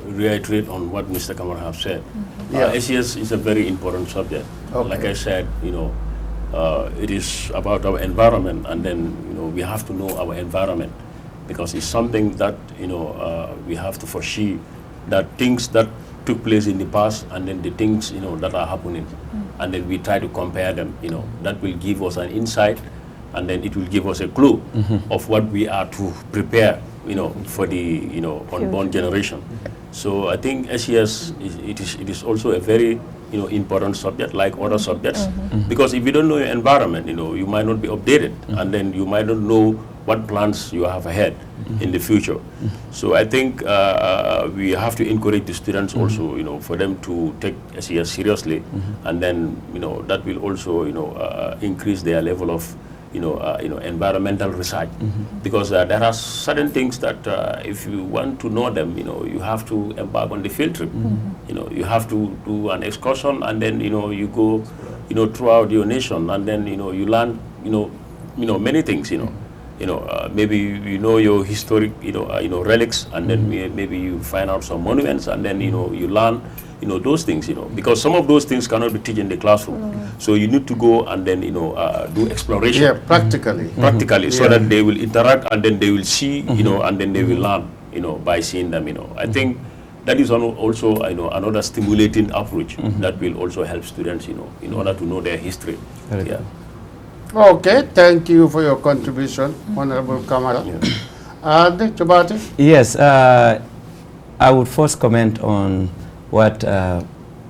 reiterate on what Mr. Kamara have said. SES is a very important subject. Okay. Like I said, it is about our environment, and then we have to know our environment because it's something that we have to foresee that things that took place in the past and then the things that are happening, and then we try to compare them. That will give us an insight, and then it will give us a clue of what we are to prepare for the unborn generation. So I think SES it is also a very important subject like other subjects, because if you don't know your environment, you might not be updated, and then you might not know what plans you have ahead in the future. So I think we have to encourage the students also, for them to take SES seriously, and then that will also increase their level of environmental research, because there are certain things that if you want to know them, you have to embark on the field trip. You have to do an excursion, and then you go throughout your nation, and then you learn many things. Maybe your historic relics, and then maybe you find out some monuments, and then you learn those things, because some of those things cannot be taught in the classroom. So you need to go and then do exploration. Yeah, practically. So that they will interact, and then they will see, and then they will learn, by seeing them. I think that is also another stimulating approach that will also help students, in order to know their history. Okay, thank you for your contribution, Honorable Kamara. Chobate? Yes, I would first comment on what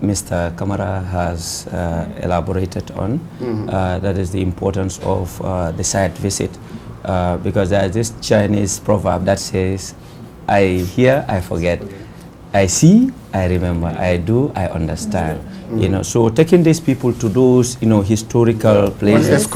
Mr. Kamara has elaborated on. That is the importance of the site visit, because there is this Chinese proverb that says, I hear, I forget. I see, I remember. I do, I understand. So taking these people to those, historical places,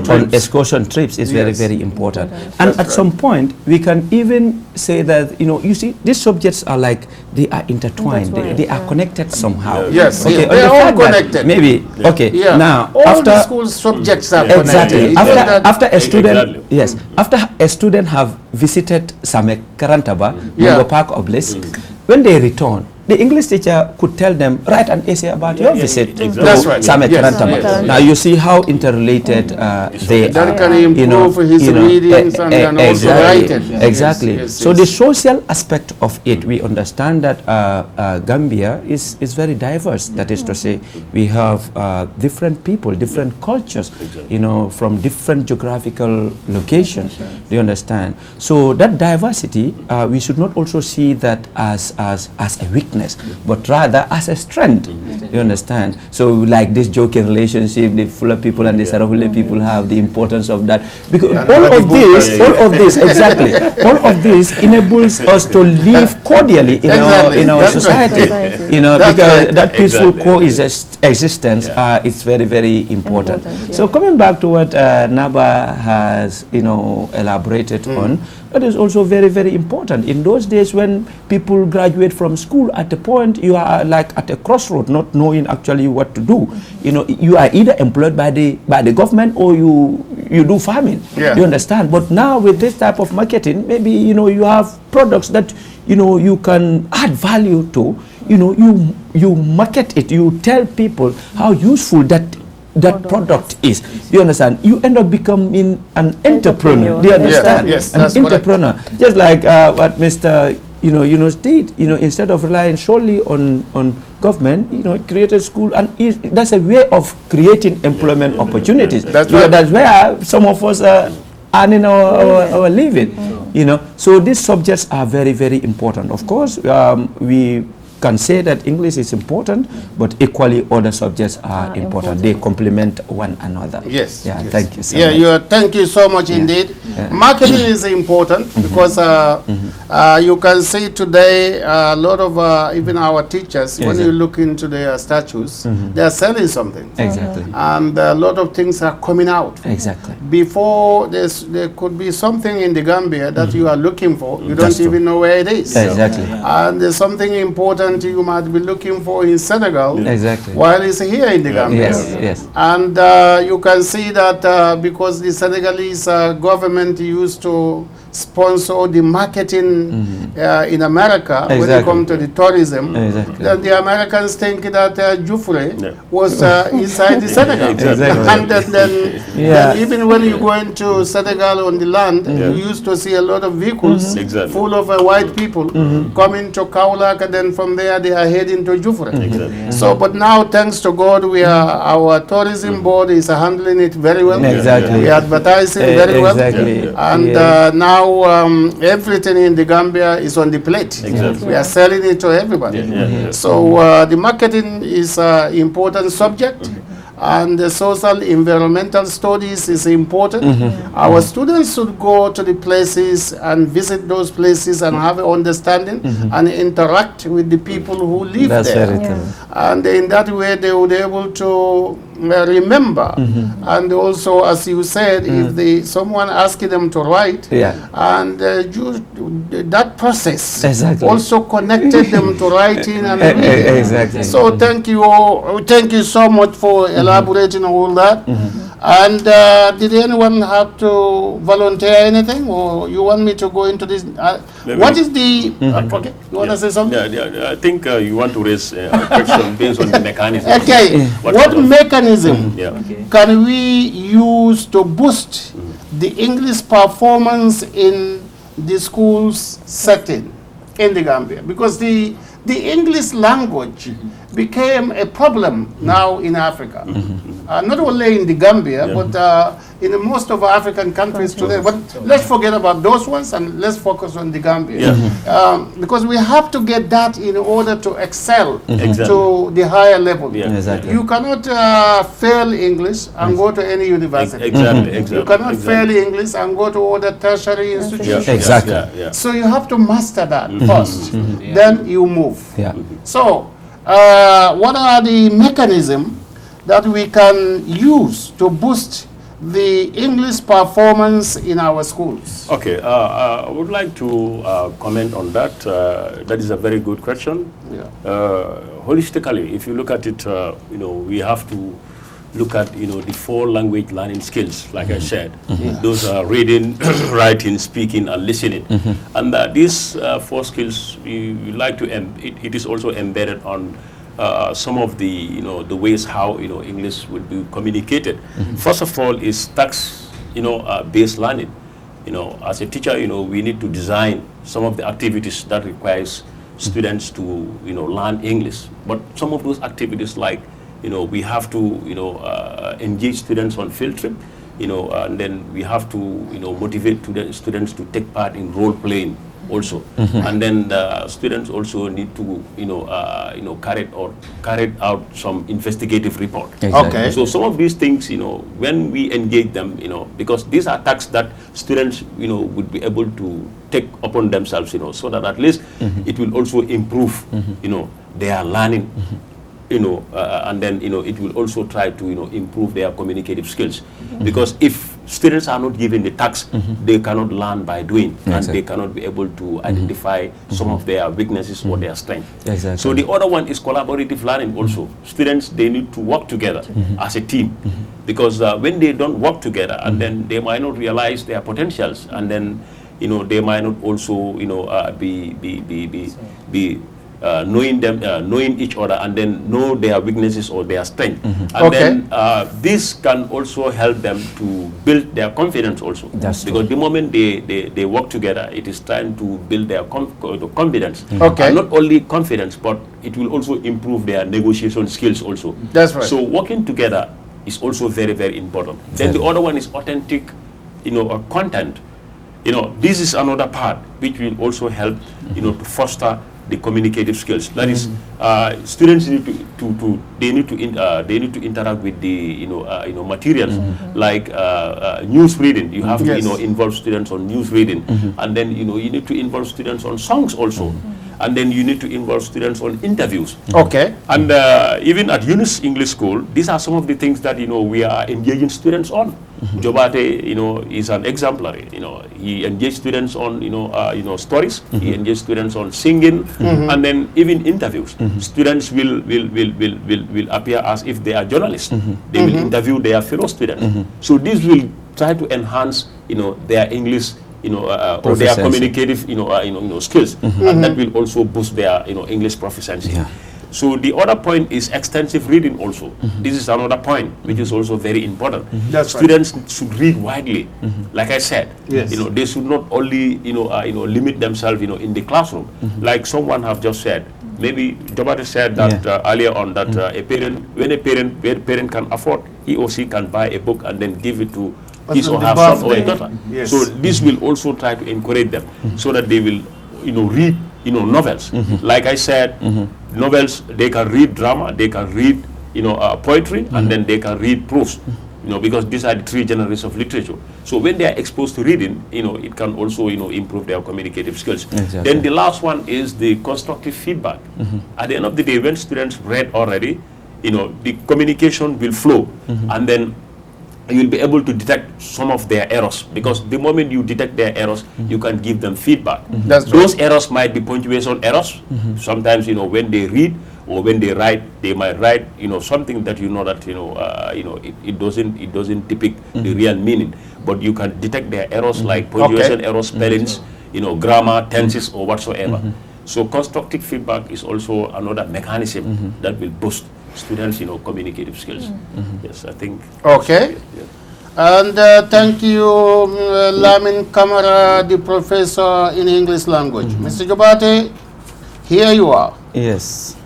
on excursion trips is very, very important. And at some point, we can even say that, you see, these subjects are like, they are intertwined. They are connected somehow. Yes, okay, they are all connected. Maybe, okay, now, all after the school subjects are exactly. connected. After a student, yes, after a student have visited Same Karantaba, Mungo Park Obelisk, when they return, the English teacher could tell them, write an essay about your visit to Same Karantaba. Now you see how interrelated they are. That can improve his readings and also writing. Exactly. So the social aspect of it, we understand that Gambia is very diverse. That is to say, we have different people, different cultures, from different geographical locations. Do you understand? So that diversity, we should not also see that as a weakness, but rather as a strength. You understand? So like this joking relationship, the Fula people and the Sarahule people have the importance of that, because all of this exactly, all of this enables us to live cordially in our society. Because that peaceful coexistence is very, very important. So coming back to what Naba has elaborated on, That is also very, very important. In those days when people graduate from school, at the point you are like at a crossroad, not knowing actually what to do. You know, you are either employed by the government or you do farming. Yeah. You understand? But now with this type of marketing, maybe, you know, you have products that, you know, you can add value to. You know, you market it, you tell people how useful that product is. You understand? You end up becoming an entrepreneur. Do you understand? Yes, an that's entrepreneur. Just like what Mr. Yunus did. You know, instead of relying solely on government, you know, created school, and that's a way of creating employment opportunities. That's You know, right. that's where some of us are earning our living. You know, so these subjects are very, very important. Of course, we can say that English is important, but equally other subjects are important. They complement one another. Yes. Yeah. Yes. Thank you so much. Thank you so much indeed. Marketing is important because you can see today a lot of even our teachers, when you look into their statues, they are selling something. Exactly. And a lot of things are coming out. Exactly. Before there could be something in the Gambia that you are looking for, you That's don't true. even know where it is. Exactly. And there's something important you might be looking for in Senegal, Exactly. while it's here in the Gambia. Yes. Yes. And you can see that because the Senegalese government used to sponsor the marketing in America when it Exactly. comes to the tourism, Exactly. then the Americans think that Jufre was inside the Senegal. Exactly. And then even when you go into Senegal on the land, you used to see a lot of vehicles full of white people coming to Kaolack, and then from there they are heading to Jufre. So, but now, thanks to God, our tourism board is handling it very well. Exactly. We are advertising very well. Exactly. And now everything in the Gambia is on the plate. Exactly. We are selling it to everybody. So the marketing is an important subject. And the social environmental studies is important. Our students should go to the places and visit those places and have an understanding and interact with the people who live That's there. very true. And in that way they would be able to remember. And also, as you said, if someone asking them to write, and that process also connected them to writing and reading. Exactly. So thank you so much for elaborating all that. And did anyone have to volunteer anything, or you want me to go into this? What is the okay? You want to say something? Yeah, I think you want to raise a question based on the mechanism. Okay, what mechanism can we use to boost the English performance in the schools setting in the Gambia? Because the English language became a problem now in Africa. Not only in the Gambia, but in most of African countries today. But let's forget about those ones and let's focus on the Gambia. Because we have to get that in order to excel to the higher level. You cannot fail English and go to any university. You cannot fail English and go to other tertiary institutions. So you have to master that first. Then you move. So what are the mechanisms that we can use to boost the English performance in our schools? Okay, I would like to comment on that. That is a very good question. Holistically, if you look at it, we have to look at the 4 language learning skills, like I said. Those are reading, writing, speaking, and listening. And these 4 skills, we like to it is also embedded on some of the the ways how English will be communicated. First of all, is text based learning. As a teacher, we need to design some of the activities that requires students to learn English. But some of those activities, like we have to engage students on field trip, and then we have to motivate students to take part in role playing also. And then the students also need to carry out some investigative report. Okay. So some of these things, when we engage them, because these are tasks that students would be able to take upon themselves, so that at least it will also improve their learning. And then it will also try to improve their communicative skills. Because if students are not given the tasks, they cannot learn by doing, and they cannot be able to identify some of their weaknesses or their strengths. Exactly. So the other one is collaborative learning also. Students, they need to work together as a team, because when they don't work together, and then they might not realize their potentials, and then they might not also be knowing them, knowing each other, and then know their weaknesses or their strength. And then this can also help them to build their confidence also. That's because the moment they work together, it is time to build their confidence. Okay. And not only confidence, but it will also improve their negotiation skills also. That's right. So working together is also very, very important. Then the other one is authentic, content. This is another part which will also help, to foster the communicative skills. That is, students need to interact with the materials like news reading. You have to involve students on news reading, and then you need to involve students on songs also, and then you need to involve students on interviews. Okay. And even at Yunus English School, these are some of the things that we are engaging students on. Jobate, is an exemplary. He engaged students on stories. He engaged students on singing, and then even interviews. Students will appear as if they are journalists. They will interview their fellow students. So this will try to enhance their English or their communicative skills, and that will also boost their English proficiency. So the other point is extensive reading also. This is another point which is also very important. Students should read widely. Like I said, they should not only limit themselves in the classroom. Like someone have just said, maybe Jobate said that earlier on, that when a parent can afford, he or she can buy a book and then give it to his or her son or a daughter. So this will also try to encourage them so that they will read novels. Like I said, novels, they can read drama, they can read poetry, and then they can read prose, because these are the three genres of literature. So when they are exposed to reading, it can also improve their communicative skills. Then the last one is the constructive feedback. At the end of the day, when students read already, the communication will flow, and then you'll be able to detect some of their errors, because the moment you detect their errors, you can give them feedback. Those errors might be punctuation errors. Sometimes, when they read or when they write, they might write, something that that it doesn't depict the real meaning. But you can detect their errors like punctuation errors, spellings, grammar, tenses, or whatsoever. So constructive feedback is also another mechanism that will boost students, communicative skills. Yes, I think. Okay. And thank you, Lamin Kamara, the professor in English language. Mr. Jobate, here you are. Yes.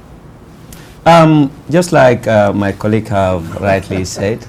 Just like my colleague have rightly said,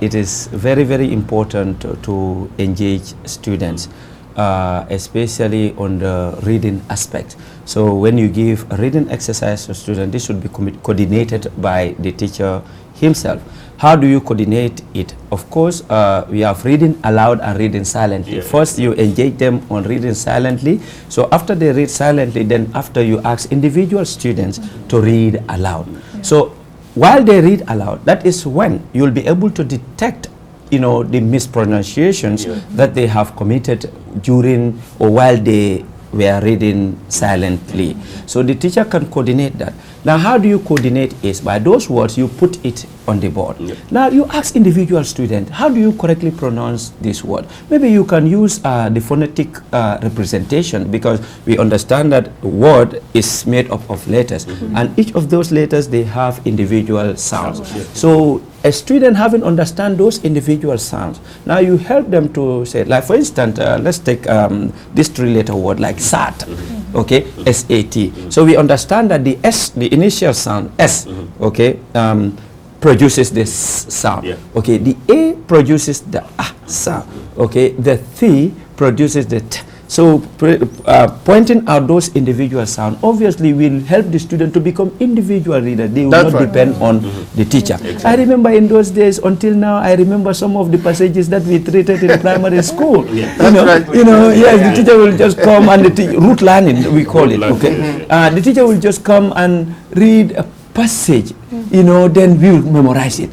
it is very, very important to engage students, especially on the reading aspect. So when you give a reading exercise to students, this should be coordinated by the teacher himself. How do you coordinate it? Of course, we have reading aloud and reading silently. First, you engage them on reading silently. So after they read silently, then after you ask individual students to read aloud. So while they read aloud, that is when you'll be able to detect the mispronunciations that they have committed during or while they were reading silently. So the teacher can coordinate that. Now, how do you coordinate it? By those words, you put it on the board. Now, you ask individual student, how do you correctly pronounce this word? Maybe you can use the phonetic representation, because we understand that word is made up of letters, and each of those letters, they have individual sounds. So a student having understand those individual sounds, now you help them to say, like for instance, let's take this three-letter word like SAT, okay, S-A-T. So we understand that the S, the initial sound, S, okay, produces this sound, okay, the A produces the sound, okay, the T produces the T. So pointing out those individual sounds obviously will help the student to become individual readers. They will not depend on the teacher. I remember in those days, until now, I remember some of the passages that we treated in primary school. The teacher will just come and root learning, we call it. Okay, the teacher will just come and read a passage you know, then we will memorize it.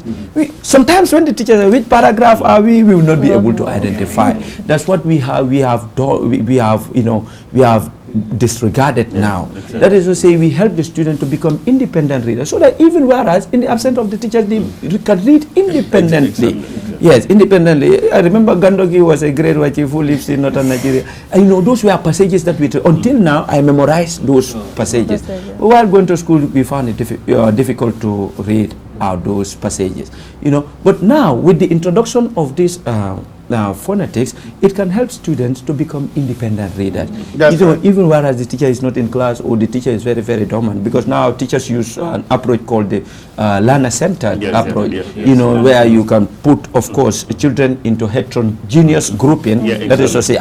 Sometimes when the teacher says, which paragraph are we will not be able to identify. That's what we have disregarded now. Exactly. That is to say, we help the student to become independent readers, so that even whereas in the absence of the teachers, they can read independently. Yes, independently. I remember Gandogi was a great white chief who lives in northern Nigeria. And you know, those were passages that until now, I memorized those passages. While going to school, we found it difficult to read out those passages. You know, but now with the introduction of this phonetics, it can help students to become independent readers. Even whereas the teacher is not in class or the teacher is very, very dormant, because now teachers use an approach called the learner-centered approach, you know, where you can put, of course, children into heterogeneous grouping, that is to say,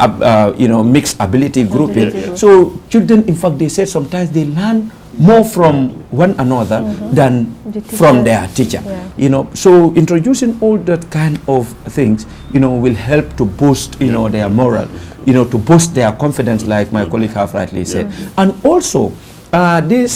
you know, mixed ability grouping. So children, in fact, they said sometimes they learn more from one another than from their teacher. You know, so introducing all that kind of things, you know, will help to boost, you know, their moral, you know, to boost their confidence, like my colleague have rightly said. And also, these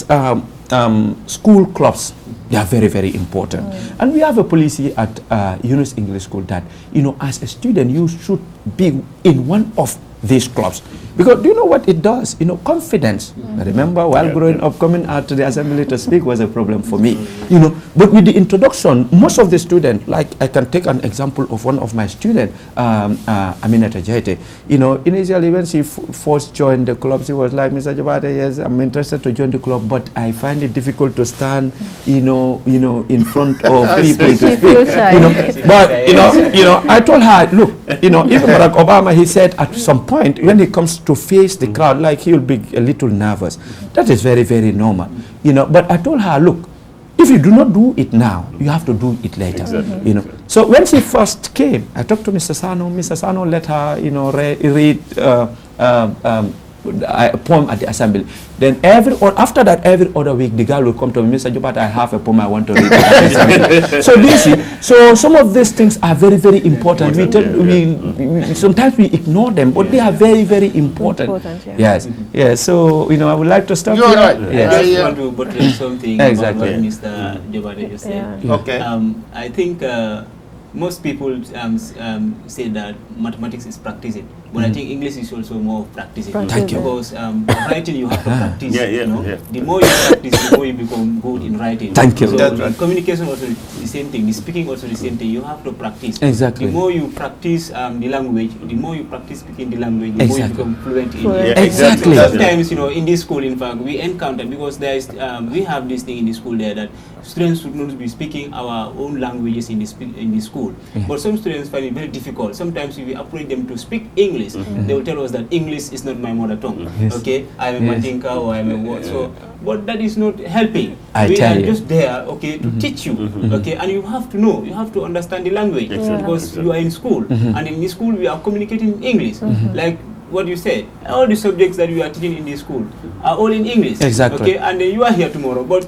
school clubs, they are very, very important. And we have a policy at Yunus English School that, you know, as a student, you should be in one of these clubs. Because do you know what it does? You know, confidence. I remember while growing up, coming out to the assembly to speak was a problem for me. You know, but with the introduction, most of the students, like I can take an example of one of my students, Aminata Jaite. You know, initially when she first joined the club, she was like, Mr. Jabate, yes, I'm interested to join the club, but I find it difficult to stand, you know, in front of people to speak. You know, but you know, I told her, look, you know, even Barack Obama, he said at some point when he comes to face the crowd, like he'll be a little nervous. That is very, very normal, you know. But I told her, look, if you do not do it now, you have to do it later, you know. So when she first came, I talked to Mr. Sano. Mr. Sano let her, you know, read a poem at the assembly. Then after that, every other week, the girl will come to me, Mr. Jobat, I have a poem I want to read at the assembly. So some of these things are very, very important. We sometimes we ignore them, but they are very, very important. Yes. Yes. So, you know, I would like to stop here. Right. Yes. I just want to buttress something about what Mr. Jobade just said. Okay. I think most people say that mathematics is practicing, but I think English is also more of practicing. Thank you. Because writing you have to practice. You know? The more you practice, the more you become good in writing. Thank you. So communication also the same thing. The speaking also the same thing. You have to practice. Exactly. The more you practice the language, the more you practice speaking the language, the more you become fluent in it. Exactly. So sometimes, you know, in this school, in fact, we encounter, because there is we have this thing in the school there that students should not be speaking our own languages in the school. But some students find it very difficult. Sometimes if we approach them to speak English, they will tell us that English is not my mother tongue. Okay, I'm a Mandinka or I'm a what. So, but that is not helping. We are just there, okay, to teach you. Okay, and you have to know, you have to understand the language because you are in school, and in this school we are communicating in English. Like what you said, all the subjects that we are teaching in this school are all in English. Exactly. Okay, and you are here tomorrow, but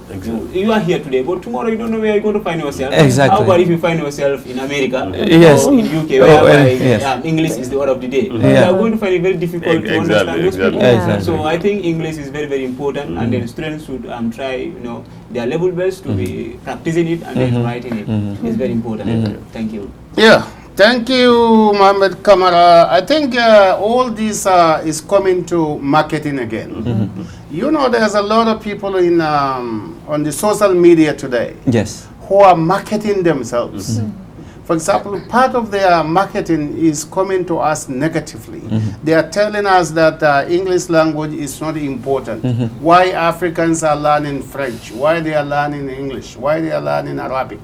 you are here today, but tomorrow you don't know where you're going to find yourself. Exactly. How about if you find yourself in America or in UK, where English is the word of the day? You are going to find it very difficult to understand those people. So I think English is very, very important, and then students should try, you know, their level best to be practicing it and then writing it. It's very important. Thank you. Yeah. Thank you, Mohammed Kamara. I think all this is coming to marketing again. You know, there's a lot of people in on the social media today who are marketing themselves. For example, part of their marketing is coming to us negatively. They are telling us that English language is not important. Why Africans are learning French, why they are learning English, why they are learning Arabic.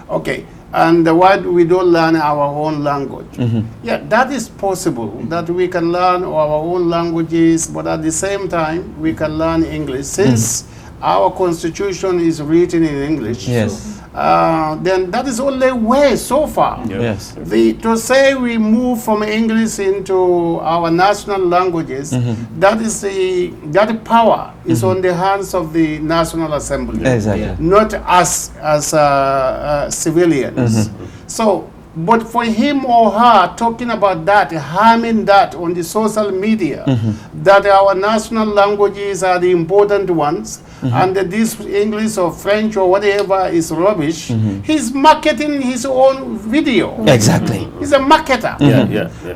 Okay. And why we don't learn our own language? Yeah, that is possible, that we can learn our own languages, but at the same time, we can learn English. Since our constitution is written in English, then that is only way so far. To say we move from English into our national languages, that power is on the hands of the National Assembly, not us as civilians. So But for him or her talking about that, harming that on the social media, that our national languages are the important ones, and that this English or French or whatever is rubbish, he's marketing his own video. Exactly. He's a marketer.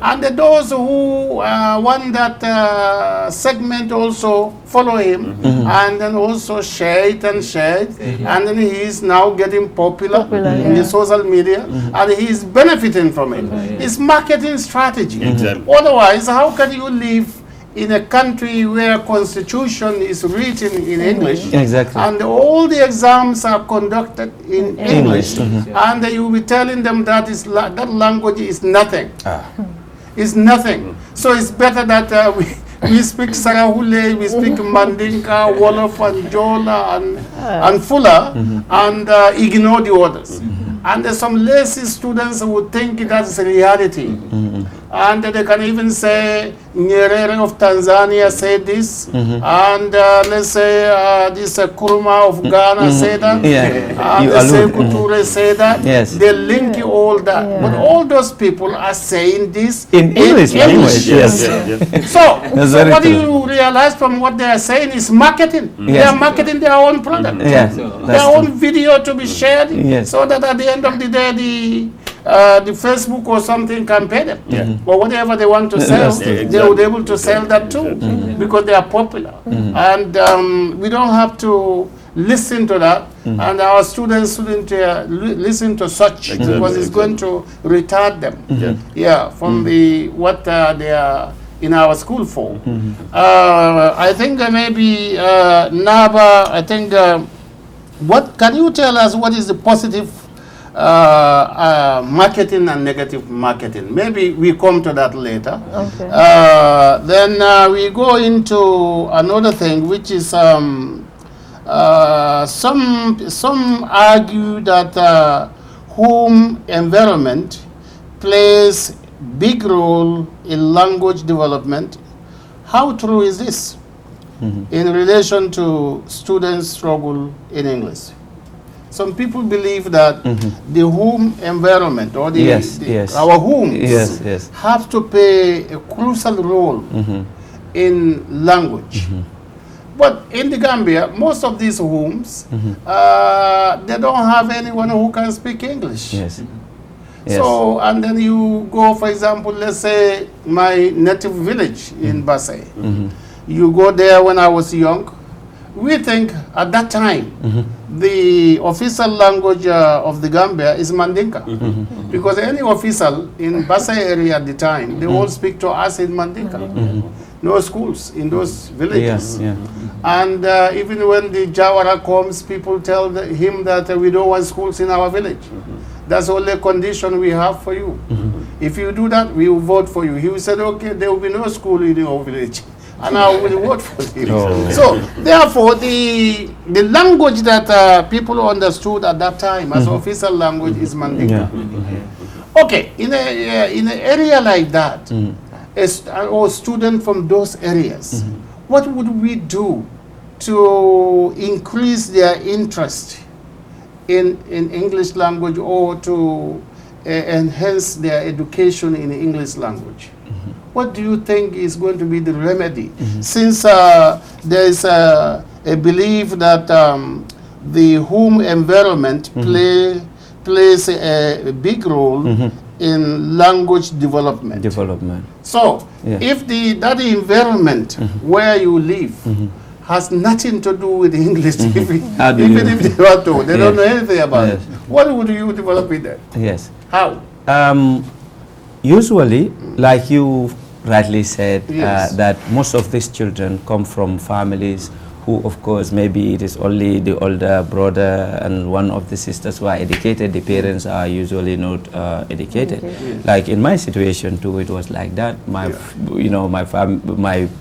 And those who want that segment also follow him, and then also share it, and then he is now getting popular in the social media, and he is benefiting from it. It's marketing strategy. Otherwise, how can you live in a country where constitution is written in English, and all the exams are conducted in English, and you will be telling them that that language is nothing. It's nothing. So it's better that we speak Sarahule, we speak Mandinka, Wolof, and Jola, and Fula, and ignore the others. And there's some lazy students who would think that's reality. And they can even say, Nyerere of Tanzania said this, and let's say this Kuruma of Ghana said that, and the Sekou Toure said that. They link all that. But all those people are saying this in English. So what do you realize from what they are saying is marketing. They are marketing their own product, their own video to be shared, so that at the end of the day, the Facebook or something can pay them, or whatever they want to sell, they will be able to sell that too, because they are popular. And we don't have to listen to that, and our students shouldn't listen to such, because it's going to retard them, from the what they are in our school for. I think maybe Naba, I think, what can you tell us what is the positive marketing and negative marketing? Maybe we come to that later. Then we go into another thing, which is some argue that home environment plays big role in language development. How true is this in relation to students' struggle in English? Some people believe that the home environment, or our homes, have to play a crucial role in language. But in the Gambia, most of these homes, they don't have anyone who can speak English. So, and then you go, for example, let's say my native village in Basay. You go there when I was young. We think at that time the official language of the Gambia is Mandinka, because any official in Basay area at the time, they all speak to us in Mandinka. No schools in those villages. And even when the Jawara comes, people tell him that we don't want schools in our village. That's the only condition we have for you. If you do that, we will vote for you. He will say, okay, there will be no school in your village, and I will vote for you. So, therefore, the language that people understood at that time as official language is Mandinka. Okay, in an area like that, or student from those areas, what would we do to increase their interest in English language, or to enhance their education in English language? What do you think is going to be the remedy? Since there is a belief that the home environment plays a big role in language development. So, if that environment where you live has nothing to do with English, even if they want to, they don't know anything about it, what would you develop with that? How? Usually, like you rightly said, that most of these children come from families who, of course, maybe it is only the older brother and one of the sisters who are educated. The parents are usually not educated. Like in my situation too, it was like that. My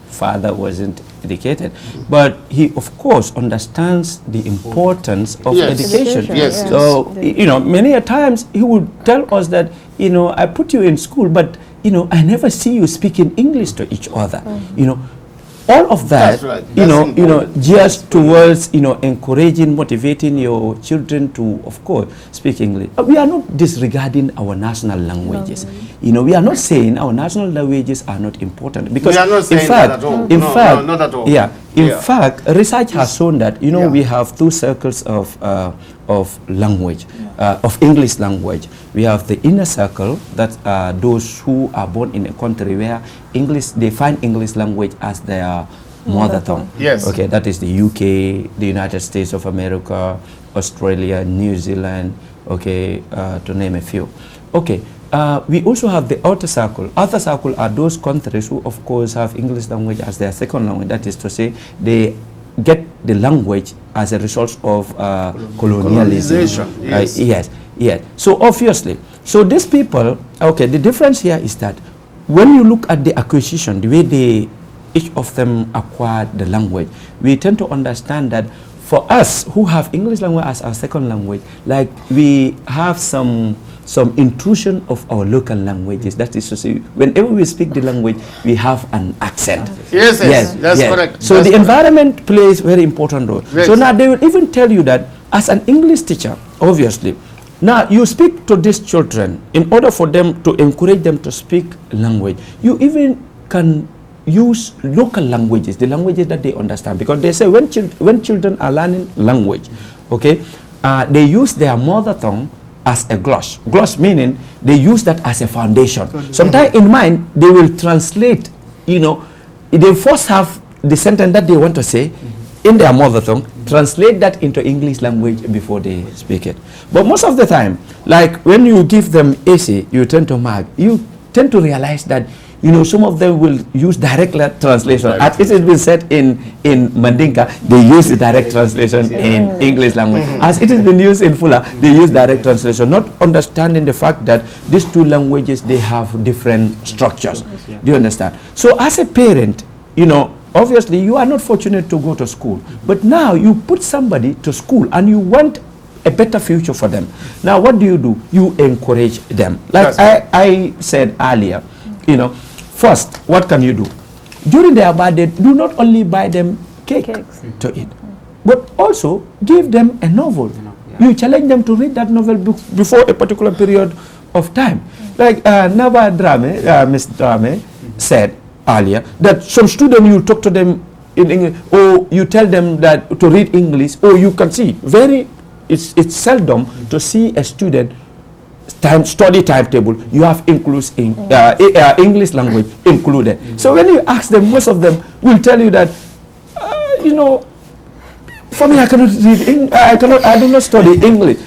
father wasn't educated, but he, of course, understands the importance of education. So, many a times he would tell us that, I put you in school, but, I never see you speaking English to each other. all of that, That's right. you That's know, important. just towards, encouraging, motivating your children to, of course, speak English. We are not disregarding our national languages. We are not saying our national languages are not important, because We are not saying in fact, that at all. in No, fact, no, not at all. yeah, in Yeah. fact, research has shown that, Yeah. we have two circles of language, of English language. We have the inner circle, that are those who are born in a country where they find English language as their mother tongue. Yes. Okay, that is the UK, the United States of America, Australia, New Zealand, okay, to name a few. Okay, we also have the outer circle. Outer circle are those countries who, of course, have English language as their second language. That is to say, they get the language as a result of colonialism. Yes. Yes. So obviously, so these people, okay, the difference here is that when you look at the acquisition, the way each of them acquired the language, we tend to understand that for us who have English language as our second language, like we have some intrusion of our local languages. That is to say, whenever we speak the language, we have an accent. Yes, that's correct. So That's the correct. environment plays very important role. Yes. So now they will even tell you that as an English teacher, obviously, now you speak to these children in order for them to encourage them to speak language. You even can use local languages, the languages that they understand, because they say when children are learning language, okay, they use their mother tongue as a gloss meaning they use that as a foundation. Sometimes in mind they will translate, they first have the sentence that they want to say in their mother tongue, translate that into English language before they speak it. But most of the time, like when you give them essay, you tend to realize that some of them will use direct translation. As it has been said in Mandinka, they use the direct translation in English language. As it has been used in Fula, they use direct translation, not understanding the fact that these two languages, they have different structures. Do you understand? So as a parent, obviously you are not fortunate to go to school, but now you put somebody to school and you want a better future for them. Now what do? You encourage them. Like I said earlier, first, what can you do? During their birthday, do not only buy them cakes to eat, but also give them a novel. You challenge them to read that novel before a particular period of time. Like Miss Drame said earlier, that some students, you talk to them in English, or you tell them that to read English, or you can see, it's seldom to see a student study timetable, you have English language included. So when you ask them, most of them will tell you that, for me, I cannot read I do not study English.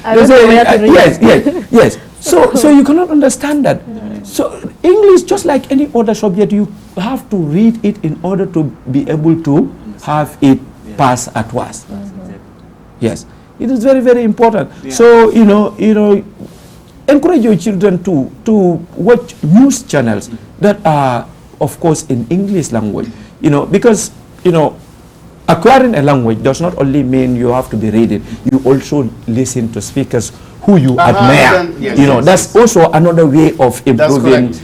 Yes. So you cannot understand that. So English, just like any other subject, you have to read it in order to be able to have it pass at once. Yes, it is very, very important. So encourage your children to watch news channels that are, of course, in English language. Because acquiring a language does not only mean you have to be reading. You also listen to speakers who you admire. That's also another way of improving,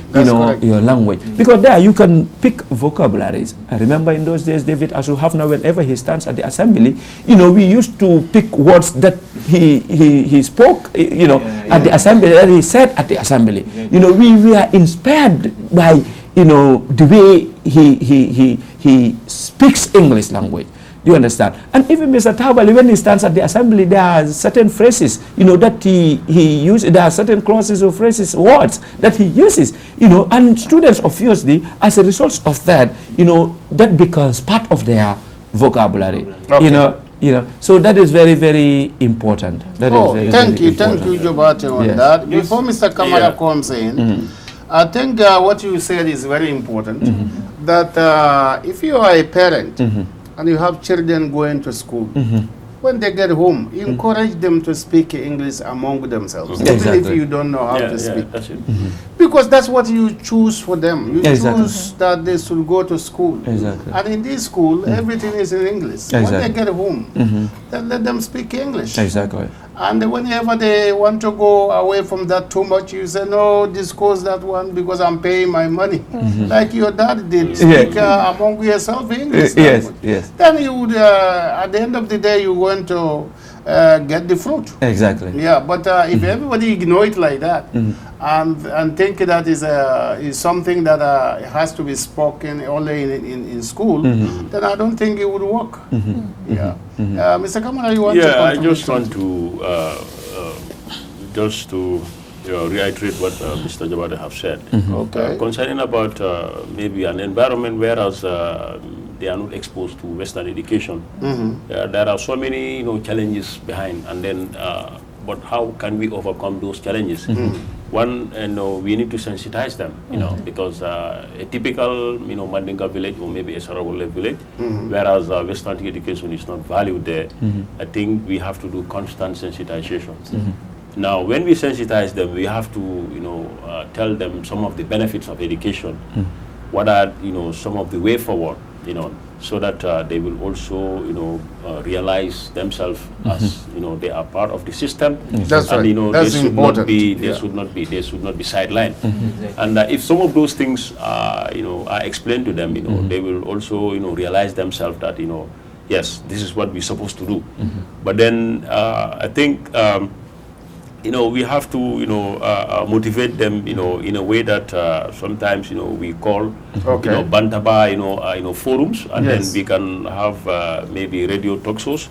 your language. Because there you can pick vocabularies. I remember in those days, David Asuhaf, now whenever he stands at the assembly, we used to pick words that he spoke, at the assembly, that he said at the assembly. We are inspired by, the way he speaks English language. Do you understand? And even Mr. Tabali, when he stands at the assembly, there are certain phrases, that he uses. There are certain clauses or phrases, words that he uses, and students, obviously, as a result of that, that becomes part of their vocabulary. Okay. So that is very, very important. Thank you, Jobate, on that. Before Mr. Kamara comes in, I think what you said is very important. That if you are a parent, and you have children going to school, when they get home, encourage them to speak English among themselves, even if you don't know how to speak. That's it. Because that's what you choose for them. You Exactly. choose that they should go to school. Exactly. And in this school, everything is in English. When Exactly. they get home, then let them speak English. Exactly. And whenever they want to go away from that too much, you say, no, discuss that one because I'm paying my money. Like your dad did, speak among yourself English. Yes, yes. Then you would, at the end of the day, you're going to get the fruit. Exactly. Yeah, but if everybody ignore it like that and think that is something that has to be spoken only in school, then I don't think it would work. Yeah. Mr. Kamara, you want to Yeah, I contribute just want to reiterate what Mr. Jabade have said. Okay. Concerning about maybe an environment whereas they are not exposed to Western education. There are so many challenges behind, and then but how can we overcome those challenges? One, we need to sensitize them, because a typical Mandinka village or maybe a Saragole village, whereas Western education is not valued there. I think we have to do constant sensitization. Now, when we sensitize them, we have to, tell them some of the benefits of education. What are, some of the way forward, so that they will also, realize themselves as, they are part of the system. That's and, right. That's they should important. not be, Yeah. they should not be sidelined. And if some of those things, are explained to them, they will also, realize themselves that, yes, this is what we're supposed to do. But then, I think, we have to, motivate them, in a way that sometimes, we call, Bantaba, forums, and Yes. then we can have maybe radio talk shows.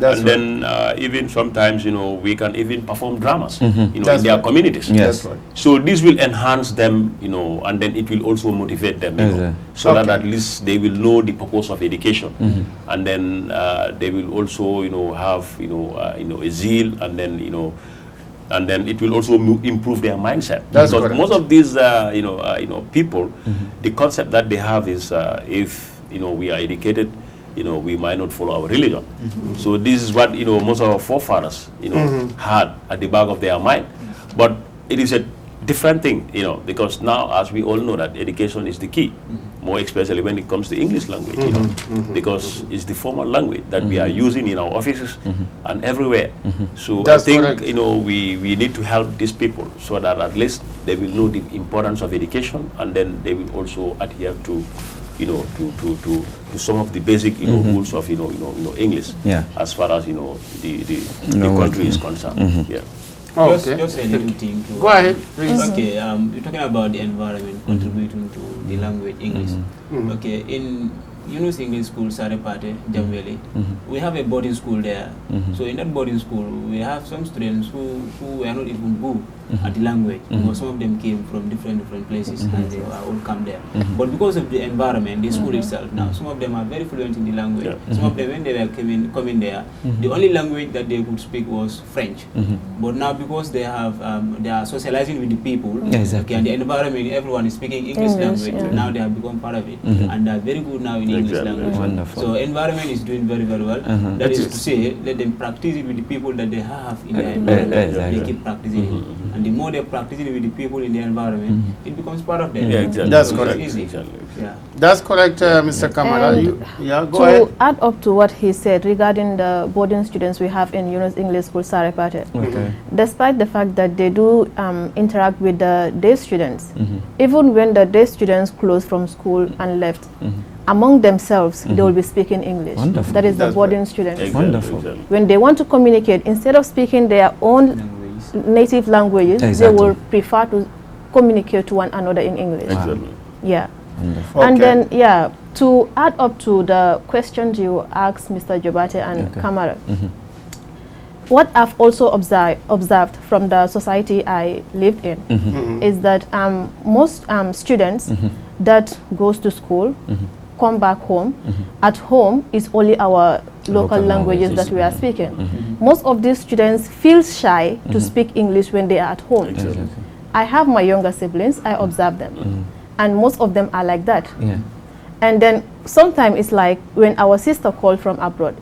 That's And then even sometimes, we can even perform dramas, in That's their right. communities. Yes. That's right. So this will enhance them, and then it will also motivate them, Exactly. so that Okay. at least they will know the purpose of education, and then they will also, have, a zeal, and then it will also improve their mindset. That's because correct. most of these, people, the concept that they have is, if we are educated, we might not follow our religion. So this is what most of our forefathers, had at the back of their mind. But it is a different thing, because now, as we all know, that education is the key, more especially when it comes to English language, because it's the formal language that we are using in our offices and everywhere. So That's I think correct. we need to help these people so that at least they will know the importance of education, and then they will also adhere to to some of the basic rules of English, Yeah. as far as the No, country is concerned. Yeah. Oh, Just a little thing to Go ahead, please. Okay, you're talking about the environment contributing to the language English. Okay, in Yunus English School, Sarepate, Jamweli, we have a boarding school there. So in that boarding school, we have some students who were not even good at the language, because some of them came from different places and they were all come there. But because of the environment, the school itself, now some of them are very fluent in the language. Yeah. Some of them, when they were coming there, the only language that they could speak was French. But now, because they are socializing with the people, Exactly. okay, and the environment, everyone is speaking English language. yeah. Now they have become part of it, and they are very good now in English Exactly. language. Wonderful. So environment is doing very well. That is to say, let them practice it with the people that they have in their environment. Exactly. They keep practicing it, and the more they practice it with the people in the environment, it becomes part of them. Yeah, exactly. That's So correct. It's easy. Exactly. Yeah. That's correct, Mr. Kamara. And Go to ahead. add up to what he said regarding the boarding students we have in Yunus English School, Sarepate, Okay. despite the fact that they do interact with the day students, even when the day students closed from school and left, among themselves, they will be speaking English. Wonderful. That is the That's boarding right. students. Exactly. Wonderful. Exactly. When they want to communicate, instead of speaking their own Language. native languages, Exactly. they will prefer to communicate to one another in English. Exactly. Yeah. Wonderful. And Okay. then, yeah, to add up to the questions you asked Mr. Jobate and Okay. Kamara, what I've also observed from the society I lived in is that most students that goes to school come back home. At home is only our local languages that we are speaking. Most of these students feel shy to speak English when they are at home. Exactly. I have my younger siblings, I observe them. And most of them are like that. Yeah. And then sometimes it's like when our sister called from abroad,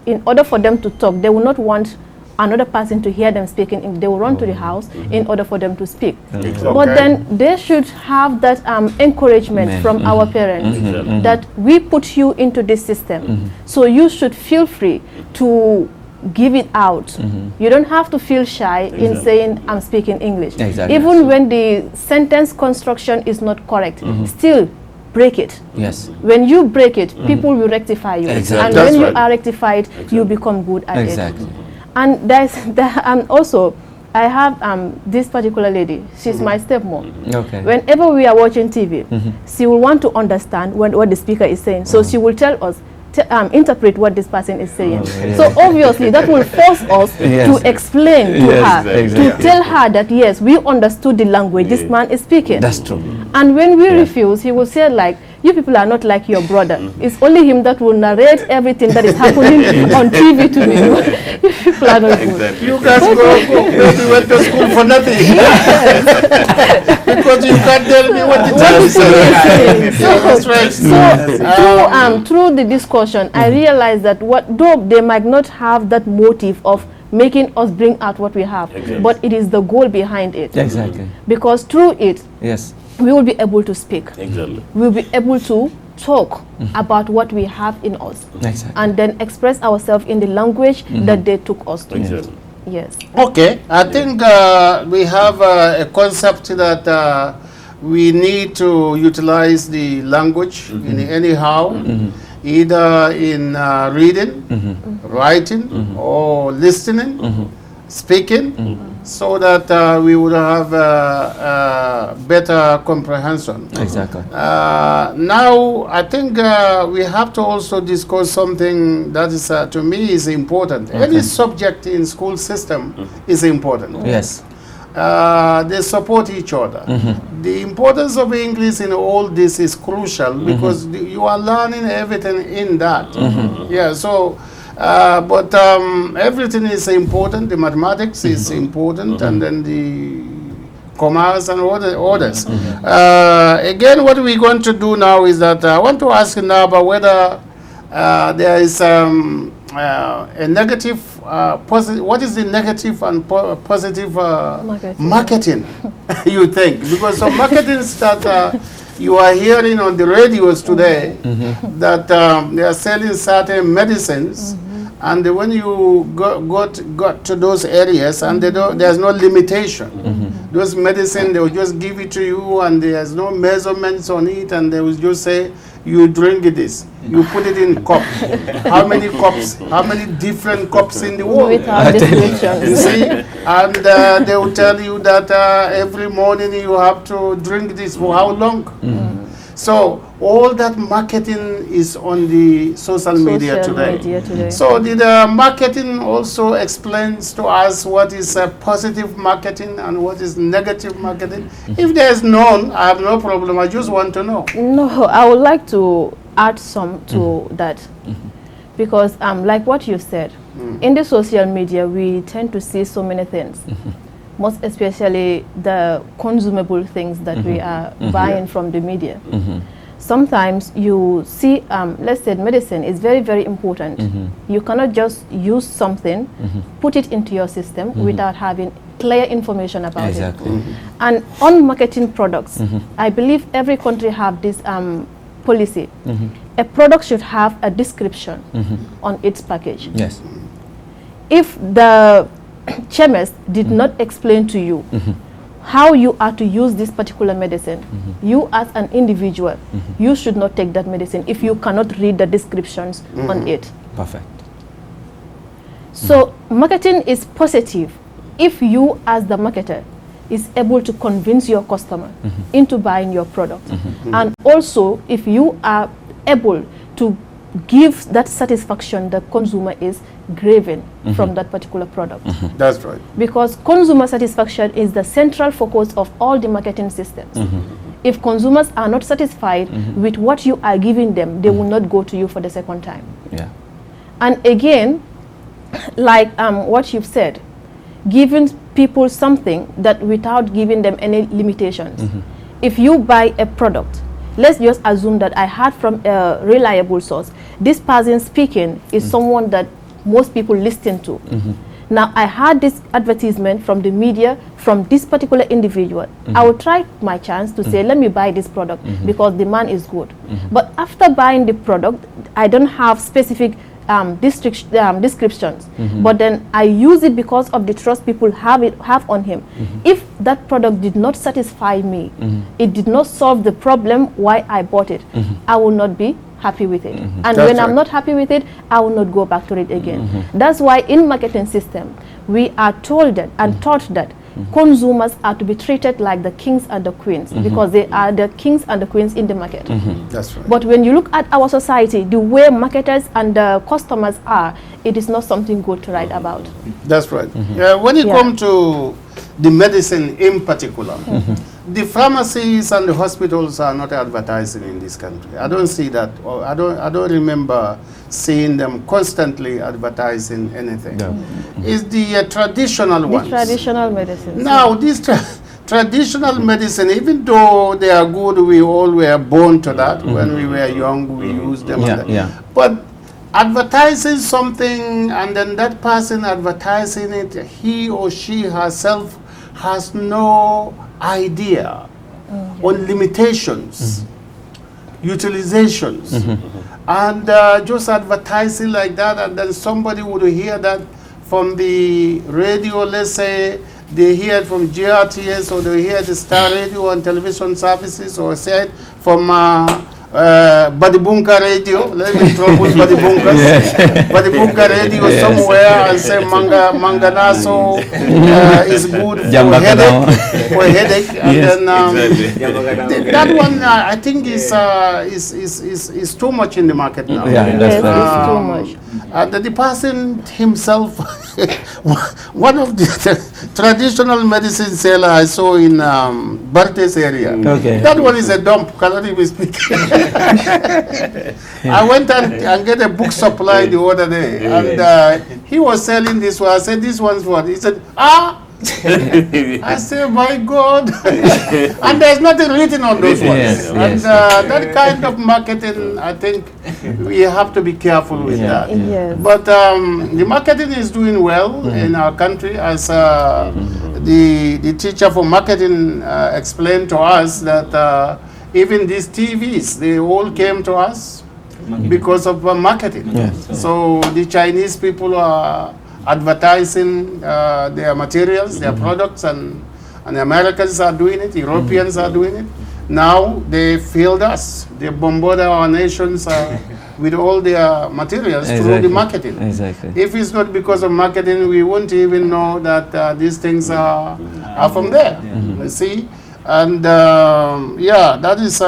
in order for them to talk, they will not want another person to hear them speaking, they will run to the house in order for them to speak. Okay. But then they should have that encouragement from our parents that we put you into this system, so you should feel free to give it out. You don't have to feel shy in saying I'm speaking English. Exactly. Even when the sentence construction is not correct, still break it. Yes. When you break it, people will rectify you. Exactly. And That's when right. you are rectified, you become good at Exactly. it. And also, I have this particular lady. She's my stepmom. Okay. Whenever we are watching TV, she will want to understand what the speaker is saying. So she will tell us, interpret what this person is saying. So obviously that will force us to explain to her, to tell her that yes, we understood the language this man is speaking. That's true. And when we refuse, he will say like, you people are not like your brother. It's only him that will narrate everything that is happening on TV to me. You people are not good. You guys maybe went to school for nothing. Because you can't tell me what the teacher is saying. That's right. So through the discussion, I realized that though they might not have that motive of making us bring out what we have, but it is the goal behind it. Exactly. Because through it, Yes. we will be able to speak. Exactly. We will be able to talk about what we have in us, Exactly. and then express ourselves in the language that they took us to. Exactly. Yes. Okay, I think we have a concept that we need to utilize the language in anyhow, either in reading, writing, or listening, speaking, so that we would have better comprehension. Exactly. Now, I think we have to also discuss something that is, to me, is important. Any subject in school system is important. Yes. They support each other. The importance of English in all this is crucial because you are learning everything in that. Yeah, so but everything is important. The mathematics is important, and then the commerce and others. Again, what we're going to do now is that I want to ask Naba whether there is a negative, what is the negative and positive marketing you think? Because some marketings that you are hearing on the radios today that they are selling certain medicines, and when you got to those areas, and there's no limitation. Those medicine, they will just give it to you, and there's no measurements on it, and they will just say, you drink this, you put it in cup. How many cups? How many different cups in the world? Without description. You see, and they will tell you that every morning you have to drink this for how long? So all that marketing is on the social media today. So did marketing also explains to us what is positive marketing and what is negative marketing? If there is none, I have no problem. I just want to know. No, I would like to add some to that, because like what you said, in the social media we tend to see so many things. Most especially the consumable things that we are buying from the media. Sometimes you see, let's say medicine is very, very important. You cannot just use something, put it into your system without having clear information about it. And on marketing products, I believe every country have this policy. A product should have a description on its package. Yes. If the chemist did not explain to you how you are to use this particular medicine, you as an individual, you should not take that medicine if you cannot read the descriptions on it. Perfect. So marketing is positive if you as the marketer is able to convince your customer into buying your product. And also if you are able to give that satisfaction the consumer is craving from that particular product. That's right. Because consumer satisfaction is the central focus of all the marketing systems. If consumers are not satisfied with what you are giving them, they will not go to you for the second time. Yeah. And again, like what you've said, giving people something that without giving them any limitations. If you buy a product, let's just assume that I heard from a reliable source, this person speaking is someone that most people listen to. Now I had this advertisement from the media from this particular individual. I will try my chance to say, let me buy this product because the man is good. But after buying the product, I don't have specific descriptions, but then I use it because of the trust people have on him. If that product did not satisfy me, it did not solve the problem why I bought it, I will not be happy with it. And That's when right. I'm not happy with it, I will not go back to it again. That's why in marketing system, we are told that and taught that consumers are to be treated like the kings and the queens because they are the kings and the queens in the market. That's right. But when you look at our society, the way marketers and the customers are, it is not something good to write about. That's right. When it comes to the medicine in particular, the pharmacies and the hospitals are not advertising in this country. I don't see that, or I don't remember seeing them constantly advertising anything. It's the traditional ones. The traditional medicines. Now, these traditional medicine, even though they are good, we all were born to that. When we were young, we used them. But advertising something and then that person advertising it, he or she herself has no idea on limitations, utilizations, and just advertising like that, and then somebody would hear that from the radio, let's say they hear it from GRTS, or they hear the Star Radio and television services, or say it from Badibunka Radio. Let me trouble Badibunkas. Badibunka Radio somewhere and say Manganaso is good for headache. And then that one I think is too much in the market now. It's too much. The person himself, one of the traditional medicine seller I saw in Bartes area. That one is a dump, cannot even speak. I went and get a book supply the other day, and he was selling this one. I said, this one's what? He said, I said, my God. And there's nothing written on those ones. That kind of marketing, I think we have to be careful with that. But the marketing is doing well in our country, as the teacher for marketing explained to us that even these TVs, they all came to us because of marketing. So the Chinese people are advertising their materials, their products, and the Americans are doing it, Europeans are doing it. Now they failed us. They bombard our nations with all their materials through the marketing. If it's not because of marketing, we won't even know that these things are from there. You see? And that is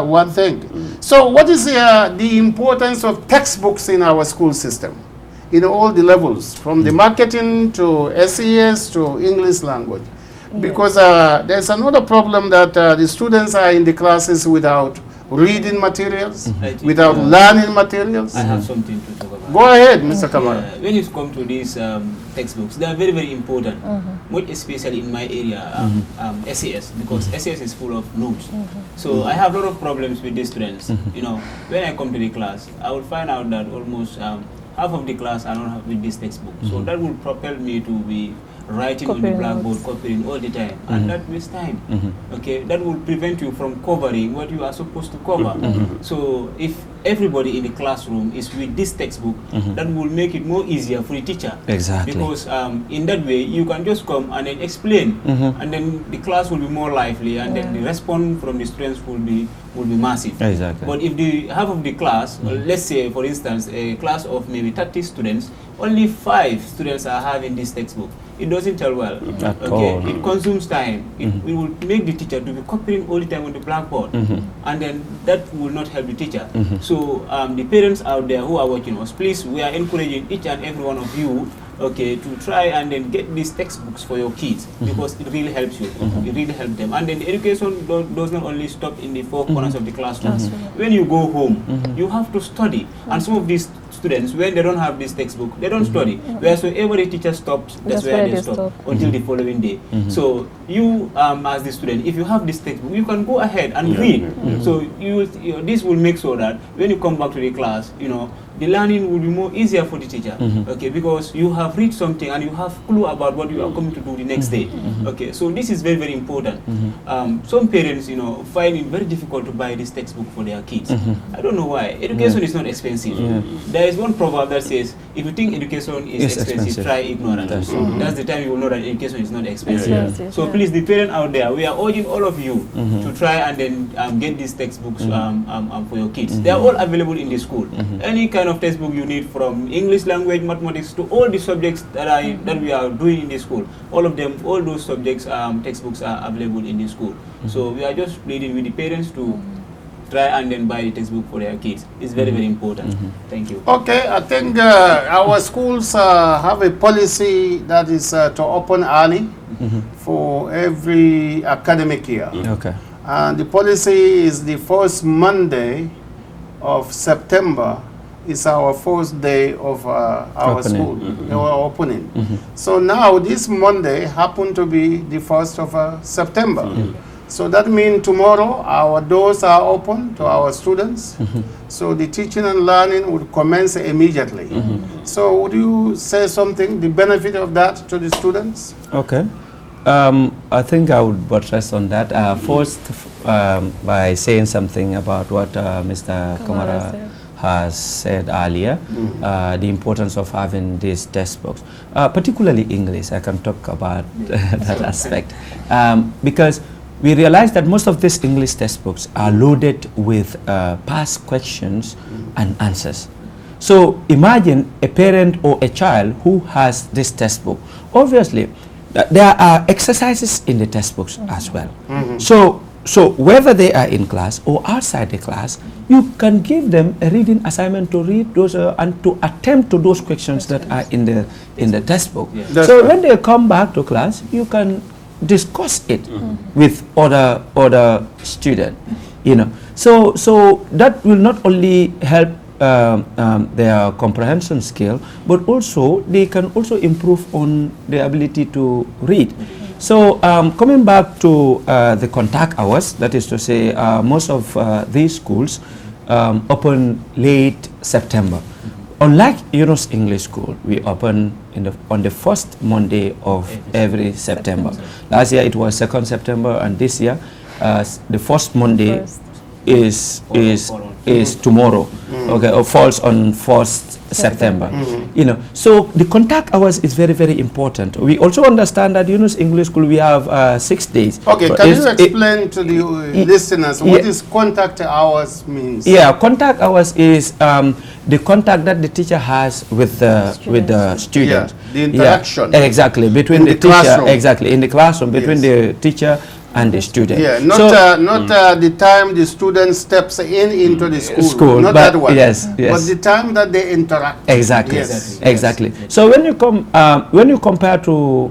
one thing. So what is the importance of textbooks in our school system? In all the levels, from the marketing to SES to English language. Because there's another problem that the students are in the classes without reading materials, without learning materials. I have something to talk about. Go ahead, Mr. Kamara. When it comes to these textbooks, they are very, very important, most especially in my area, SES, because SES is full of notes. So I have a lot of problems with the students. You know, when I come to the class, I will find out that almost half of the class I don't have with this textbook. So that will propel me to be writing on the blackboard, copying all the time, and that wastes time. Okay, that will prevent you from covering what you are supposed to cover. So if everybody in the classroom is with this textbook, that will make it more easier for the teacher. Because in that way you can just come and then explain, and then the class will be more lively, and then the response from the students will be massive. But if the half of the class, let's say for instance a class of maybe 30 students, only 5 students are having this textbook, it doesn't tell well. It consumes time. It will make the teacher to be copying all the time on the blackboard, and then that will not help the teacher. So the parents out there who are watching us, please, we are encouraging each and every one of you, okay, to try and then get these textbooks for your kids, because it really helps you. It really helps them. And then the education does not only stop in the 4 corners of the classroom. When you go home, you have to study. And some of these students, when they don't have this textbook, they don't study. Wheresoever the teacher stops, that's where they stop until the following day. So you, as the student, if you have this textbook, you can go ahead and read. So this will make sure that when you come back to the class, you know, the learning will be more easier for the teacher, okay, because you have read something and you have clue about what you are coming to do the next day, okay. So this is very, very important. Some parents, you know, find it very difficult to buy this textbook for their kids. I don't know why. Education is not expensive. There is one proverb that says, if you think education is expensive, try ignorance. That's the time you will know that education is not expensive. So please, the parent out there, we are urging all of you to try and then get these textbooks for your kids. They are all available in the school. Any kind of textbook you need, from English language, mathematics, to all the subjects that we are doing in the school, all of them, all those subjects, textbooks are available in the school. So we are just pleading with the parents to try and then buy the textbook for their kids. It's very, very important. Thank you. Okay, I think our schools have a policy that is to open early for every academic year. Okay. And the policy is the first Monday of September is our first day of our school, our opening. So now this Monday happened to be the 1st of September. So that means tomorrow our doors are open to our students. So the teaching and learning would commence immediately. So would you say something, the benefit of that to the students? Okay. I think I would buttress on that. First, by saying something about what Mr. Kamara has said earlier, the importance of having these textbooks, particularly English. I can talk about that aspect because we realize that most of these English textbooks are loaded with past questions and answers. So imagine a parent or a child who has this textbook. Obviously, there are exercises in the textbooks as well. So whether they are in class or outside the class, you can give them a reading assignment to read those and to attempt to those questions that are in the textbook. So when they come back to class, you can discuss it with other students. You know, so that will not only help their comprehension skill, but also they can also improve on the ability to read. So coming back to the contact hours, that is to say most of these schools open late September. Unlike Yunus English School, we open on the first Monday of every September. Last year it was 2nd September, and this year the first Monday is tomorrow, okay, or falls on 1st September. You know, so the contact hours is very, very important. We also understand that Yunus English School, we have 6 days. Okay, can you explain to the listeners what is contact hours means? Yeah, contact hours is the contact that the teacher has with the student. Yeah, the interaction. Exactly, between the teacher, classroom. Exactly, in the classroom, between the teacher and the student. Yeah, not the time the student steps into the school, not but that one. Yes, but the time that they interact. Exactly, yes. Exactly. So when you compare to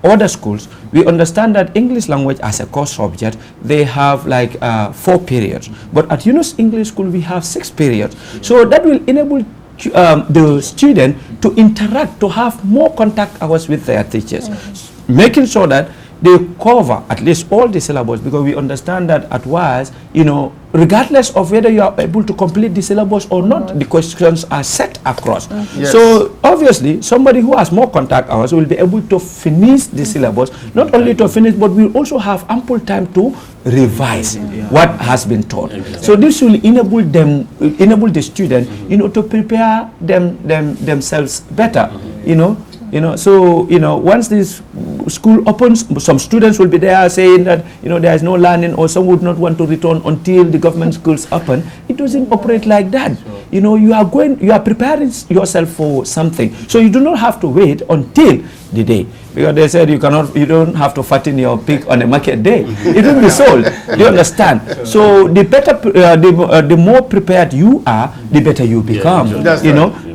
other schools, we understand that English language as a core subject, they have like 4 periods. But at Yunus English School, we have 6 periods. So that will enable the student to interact, to have more contact hours with their teachers, making sure that they cover at least all the syllabus, because we understand that at WAS, you know, regardless of whether you are able to complete the syllabus or not, the questions are set across. Yes. So obviously, somebody who has more contact hours will be able to finish the syllabus, not only to finish, but will also have ample time to revise what has been taught. So this will enable the student, you know, to prepare themselves better, you know. So, once this school opens, some students will be there saying that, there is no learning, or some would not want to return until the government schools open. It doesn't operate like that. You are preparing yourself for something. So you do not have to wait until the day. Because they said you don't have to fatten your pig on a market day. It will be sold. Do you understand? So the better, the more prepared you are, the better you become.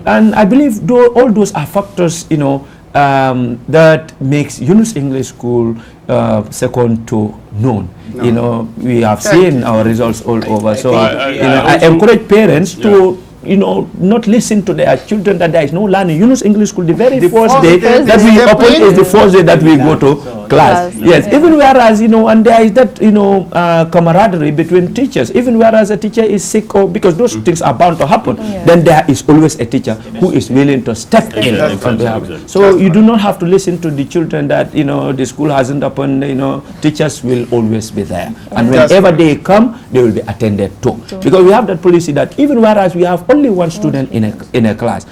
And I believe all those are factors, that makes Yunus English School second to none. We have seen our results all over. So I encourage parents to not listen to their children that there is no learning. Yunus English School, the very first day that we open is the first day that we go to class. Yes, even whereas, and there is that, camaraderie between teachers. Even whereas a teacher is sick, or because those things are bound to happen, then there is always a teacher who is willing to step in on behalf. So you do not have to listen to the children that, the school hasn't opened, teachers will always be there. And whenever they come, they will be attended to. Because we have that policy that even whereas we have only one student in a class,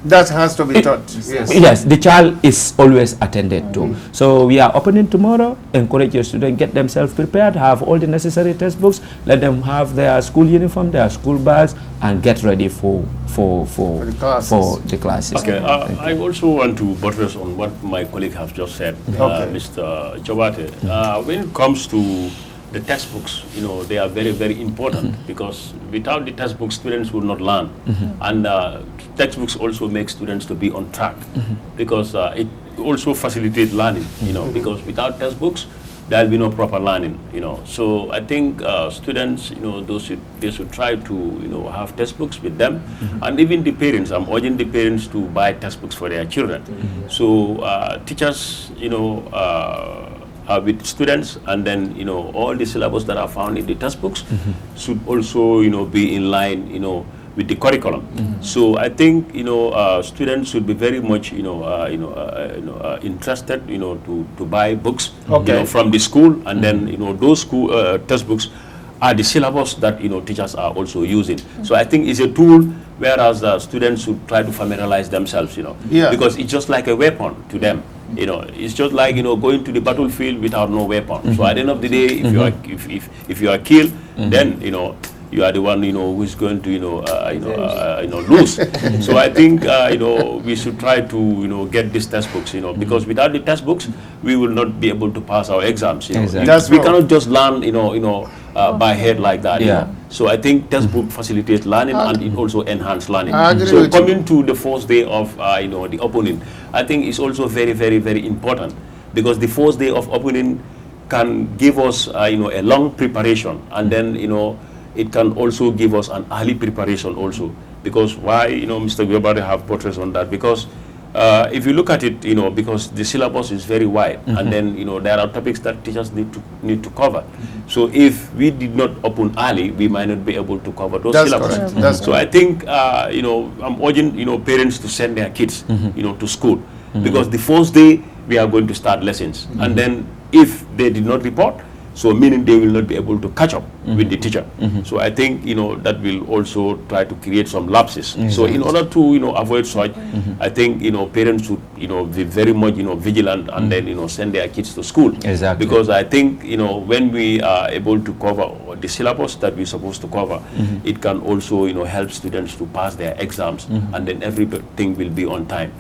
that has to be taught. Yes, the child is always attended to. So we are opening tomorrow. Encourage your students, get themselves prepared, have all the necessary textbooks, let them have their school uniform, their school bags, and get ready for the classes. Okay, I also want to buttress on what my colleague has just said, Mr. Jobate. When it comes to the textbooks, they are very, very important because without the textbooks, students will not learn. And textbooks also make students to be on track because it also facilitates learning, because without textbooks, there will be no proper learning, So I think students, they should try to, have textbooks with them. And even the parents, I'm urging the parents to buy textbooks for their children. So teachers, with students, and then all the syllabus that are found in the textbooks should also be in line with the curriculum. So I think students should be very much interested to buy books from the school, and then those school textbooks are the syllabus that teachers are also using. So I think it's a tool whereas students should try to familiarize themselves, because it's just like a weapon to them. It's just like going to the battlefield without no weapon. So at the end of the day, if you are killed, then you are the one who is going to lose. So I think we should try to get these textbooks, because without the textbooks, we will not be able to pass our exams. We cannot just learn by head like that. So I think textbook facilitates learning and it also enhances learning. So coming to the first day of the opening, I think it's also very, very, very important, because the first day of opening can give us a long preparation, and then it can also give us an early preparation also. Because why Mr. Guebari have buttressed on that, because if you look at it, because the syllabus is very wide, and then there are topics that teachers need to cover. So if we did not open early, we might not be able to cover those syllabus. So I think I'm urging parents to send their kids to school, because the first day we are going to start lessons, and then if they did not report, so meaning they will not be able to catch up with the teacher. So I think that will also try to create some lapses. So in order to avoid such, I think parents should be very much vigilant, and then send their kids to school. Because I think when we are able to cover the syllabus that we're supposed to cover, it can also help students to pass their exams, and then everything will be on time.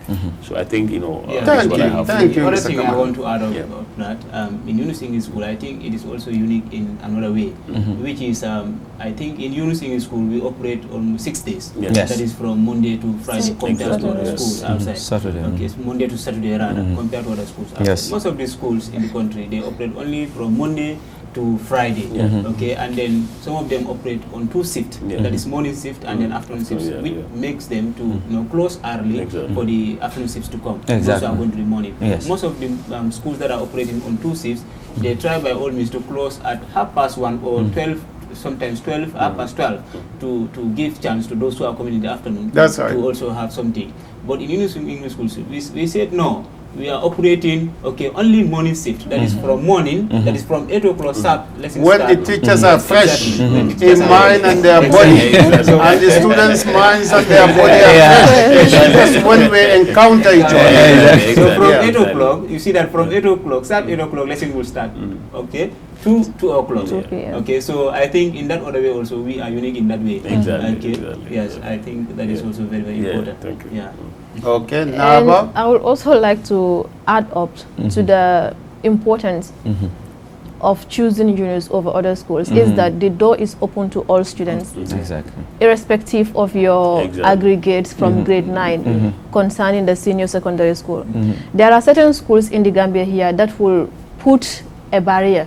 So I think that's what I have. Thank you. Another thing I want to add on about that, in Yunus English School, I think it is also unique in another way, which is I think in Yunus English School we operate on 6 days. That is from Monday to Friday compared to other schools outside. Saturday. Okay, Monday to Saturday rather compared to other schools outside. Most of the schools in the country, they operate only from Monday to Friday. Okay, and then some of them operate on 2 shifts. That is morning shift and then afternoon shifts, which makes them to close early for the afternoon shifts to come. Those are going to the morning. Most of the schools that are operating on 2 shifts, they try by all means to close at 1:30 or 12, sometimes 12, 12:30, to give chance to those who are coming in the afternoon to also have something. But in Yunus English schools, we said no. We are operating, only morning shift. That is from morning, that is from 8 o'clock lesson when the teachers are fresh in mind and their body, and the students' minds and their body are fresh. That's when we encounter each other. So from 8 o'clock, you see that from 8 o'clock, 8 o'clock lesson will start. To 2 o'clock. Okay, so I think in that other way also we are unique in that way. Exactly. Yes, I think that is also very, very important. Thank you. Okay, Naba. And I would also like to add up to the importance of choosing Yunus over other schools is that the door is open to all students, irrespective of your aggregates from grade 9 concerning the senior secondary school. There are certain schools in the Gambia here that will put a barrier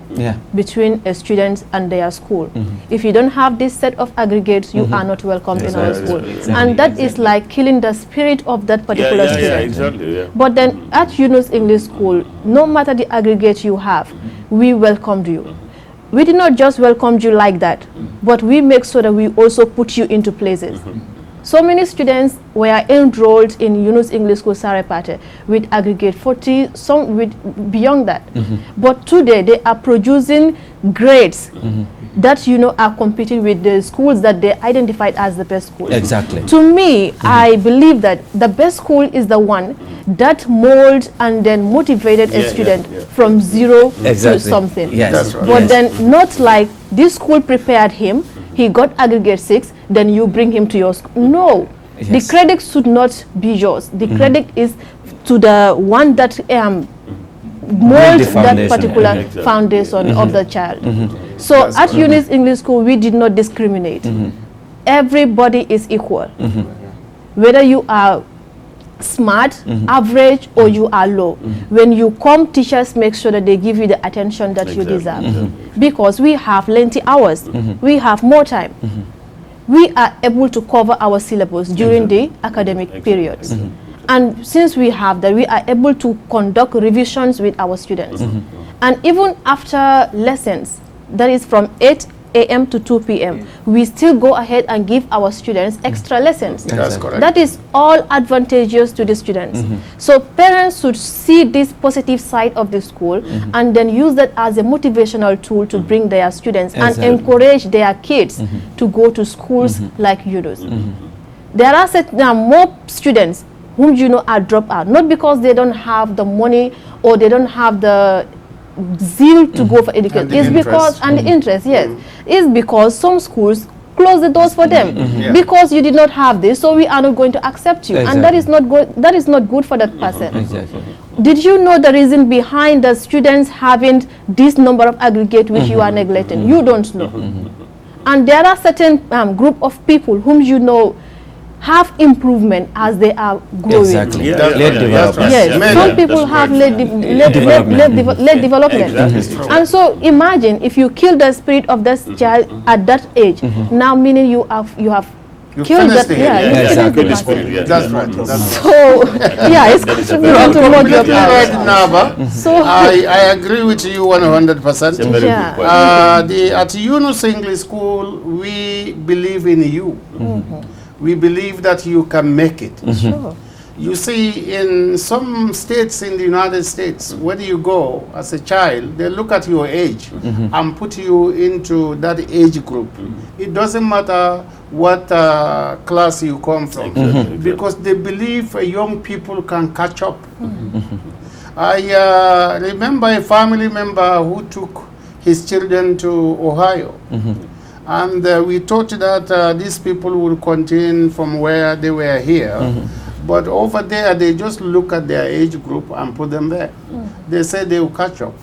between a student and their school. If you don't have this set of aggregates, you are not welcome in our school. And that is like killing the spirit of that particular student. But then at Yunus English School, no matter the aggregate you have, we welcomed you. We did not just welcome you like that, but we make sure that we also put you into places. So many students were enrolled in Yunus English School Sarepate with aggregate 40, some with beyond that. But today they are producing grades that are competing with the schools that they identified as the best schools. Exactly. To me, I believe that the best school is the one that molds and then motivated a student from zero to something. Yes. That's right. But then not like this school prepared him, he got aggregate 6, then you bring him to your school. No, the credit should not be yours. The credit is to the one that molds that particular foundation of the child. So at Yunus English School, we did not discriminate. Everybody is equal. Whether you are smart, average, or you are low. When you come, teachers make sure that they give you the attention that you deserve. Because we have lengthy hours. We have more time. We are able to cover our syllabus during the academic periods. And since we have that, we are able to conduct revisions with our students. And even after lessons, that is from 8 a.m. to 2 p.m., we still go ahead and give our students extra lessons. That's correct. That is all advantageous to the students. So parents should see this positive side of the school and then use that as a motivational tool to bring their students and encourage their kids to go to schools like Yunus. There are more students whom are dropped out, not because they don't have the money or they don't have the zeal to go for education. It's because the interest, is because some schools close the doors for them because you did not have this, so we are not going to accept you, and that is not good. That is not good for that person. Did you know the reason behind the students having this number of aggregate which you are neglecting? You don't know. And there are certain group of people whom have improvement as they are growing. Some people have late development. And so imagine if you kill the spirit of this child at that age, now meaning you have killed that. That's right. So it's contributing to what you have. Naba. So I agree with you 100%. At Yunus English School, we believe in you. We believe that you can make it. You see, in some states in the United States, where you go as a child, they look at your age and put you into that age group. It doesn't matter what class you come from, because they believe young people can catch up. I remember a family member who took his children to Ohio. And we thought that these people will continue from where they were here. But over there, they just look at their age group and put them there. They said they will catch up.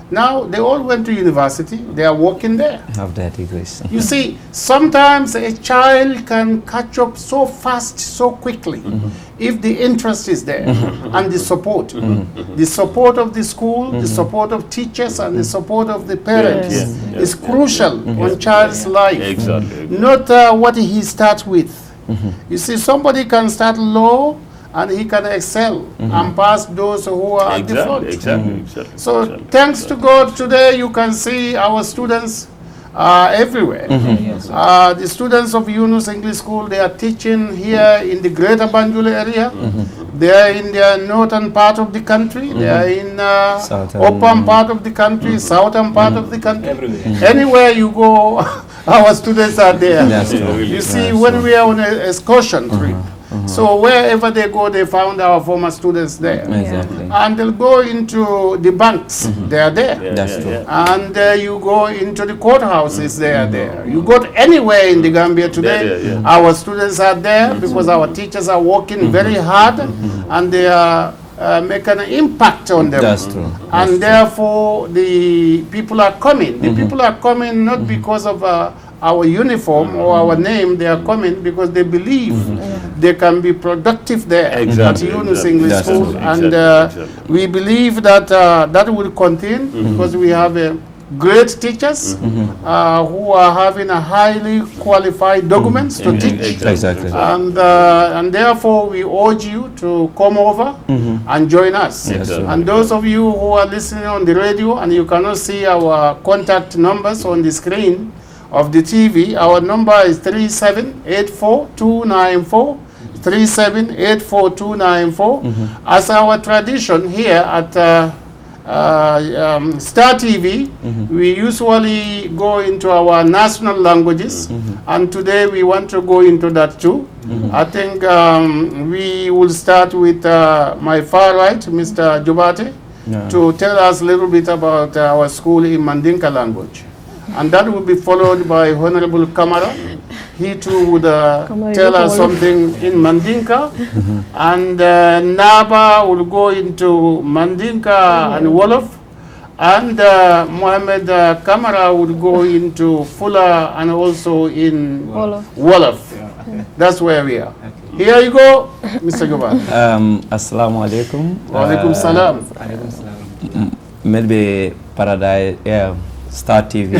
Now, they all went to university. They are working there. Have their degrees. You see, sometimes a child can catch up so fast, so quickly, if the interest is there and the support. The support of the school, the support of teachers, and the support of the parents is crucial on child's life. Not what he starts with. You see, somebody can start low and he can excel and pass those who are at the front. So thanks to God, today you can see our students everywhere. The students of Yunus English School, they are teaching here in the greater Banjul area. They are in the northern part of the country. They are in upper part of the country, southern part of the country. Anywhere you go, our students are there. You see, when we are on an excursion trip, so wherever they go, they found our former students there. And they'll go into the banks, they are there. And you go into the courthouses, they are there. You go anywhere in the Gambia today, our students are there because our teachers are working very hard and they are make an impact on them. And therefore the people are coming. The people are coming not because of our uniform or our name, they are coming because they believe they can be productive there at Yunus English School. And we believe that that will continue because we have great teachers who are having a highly qualified documents to teach. Exactly. And therefore, we urge you to come over and join us. Yes, and those of you who are listening on the radio and you cannot see our contact numbers on the screen of the TV, our number is 3784294, 3784294. As our tradition here at Star TV, we usually go into our national languages, and today we want to go into that too. I think we will start with my far right, Mr. Jobate, to tell us a little bit about our school in Mandinka language. And that will be followed by Honorable Kamara. He too would tell us something in Mandinka. And Naba will go into Mandinka and Wolof. And Mohammed Kamara will go into Fula and also in Wolof. That's where we are. Here you go, Mr. Goban. Assalamu alaikum. Wa alaikum salam. Maybe Paradise, Star TV.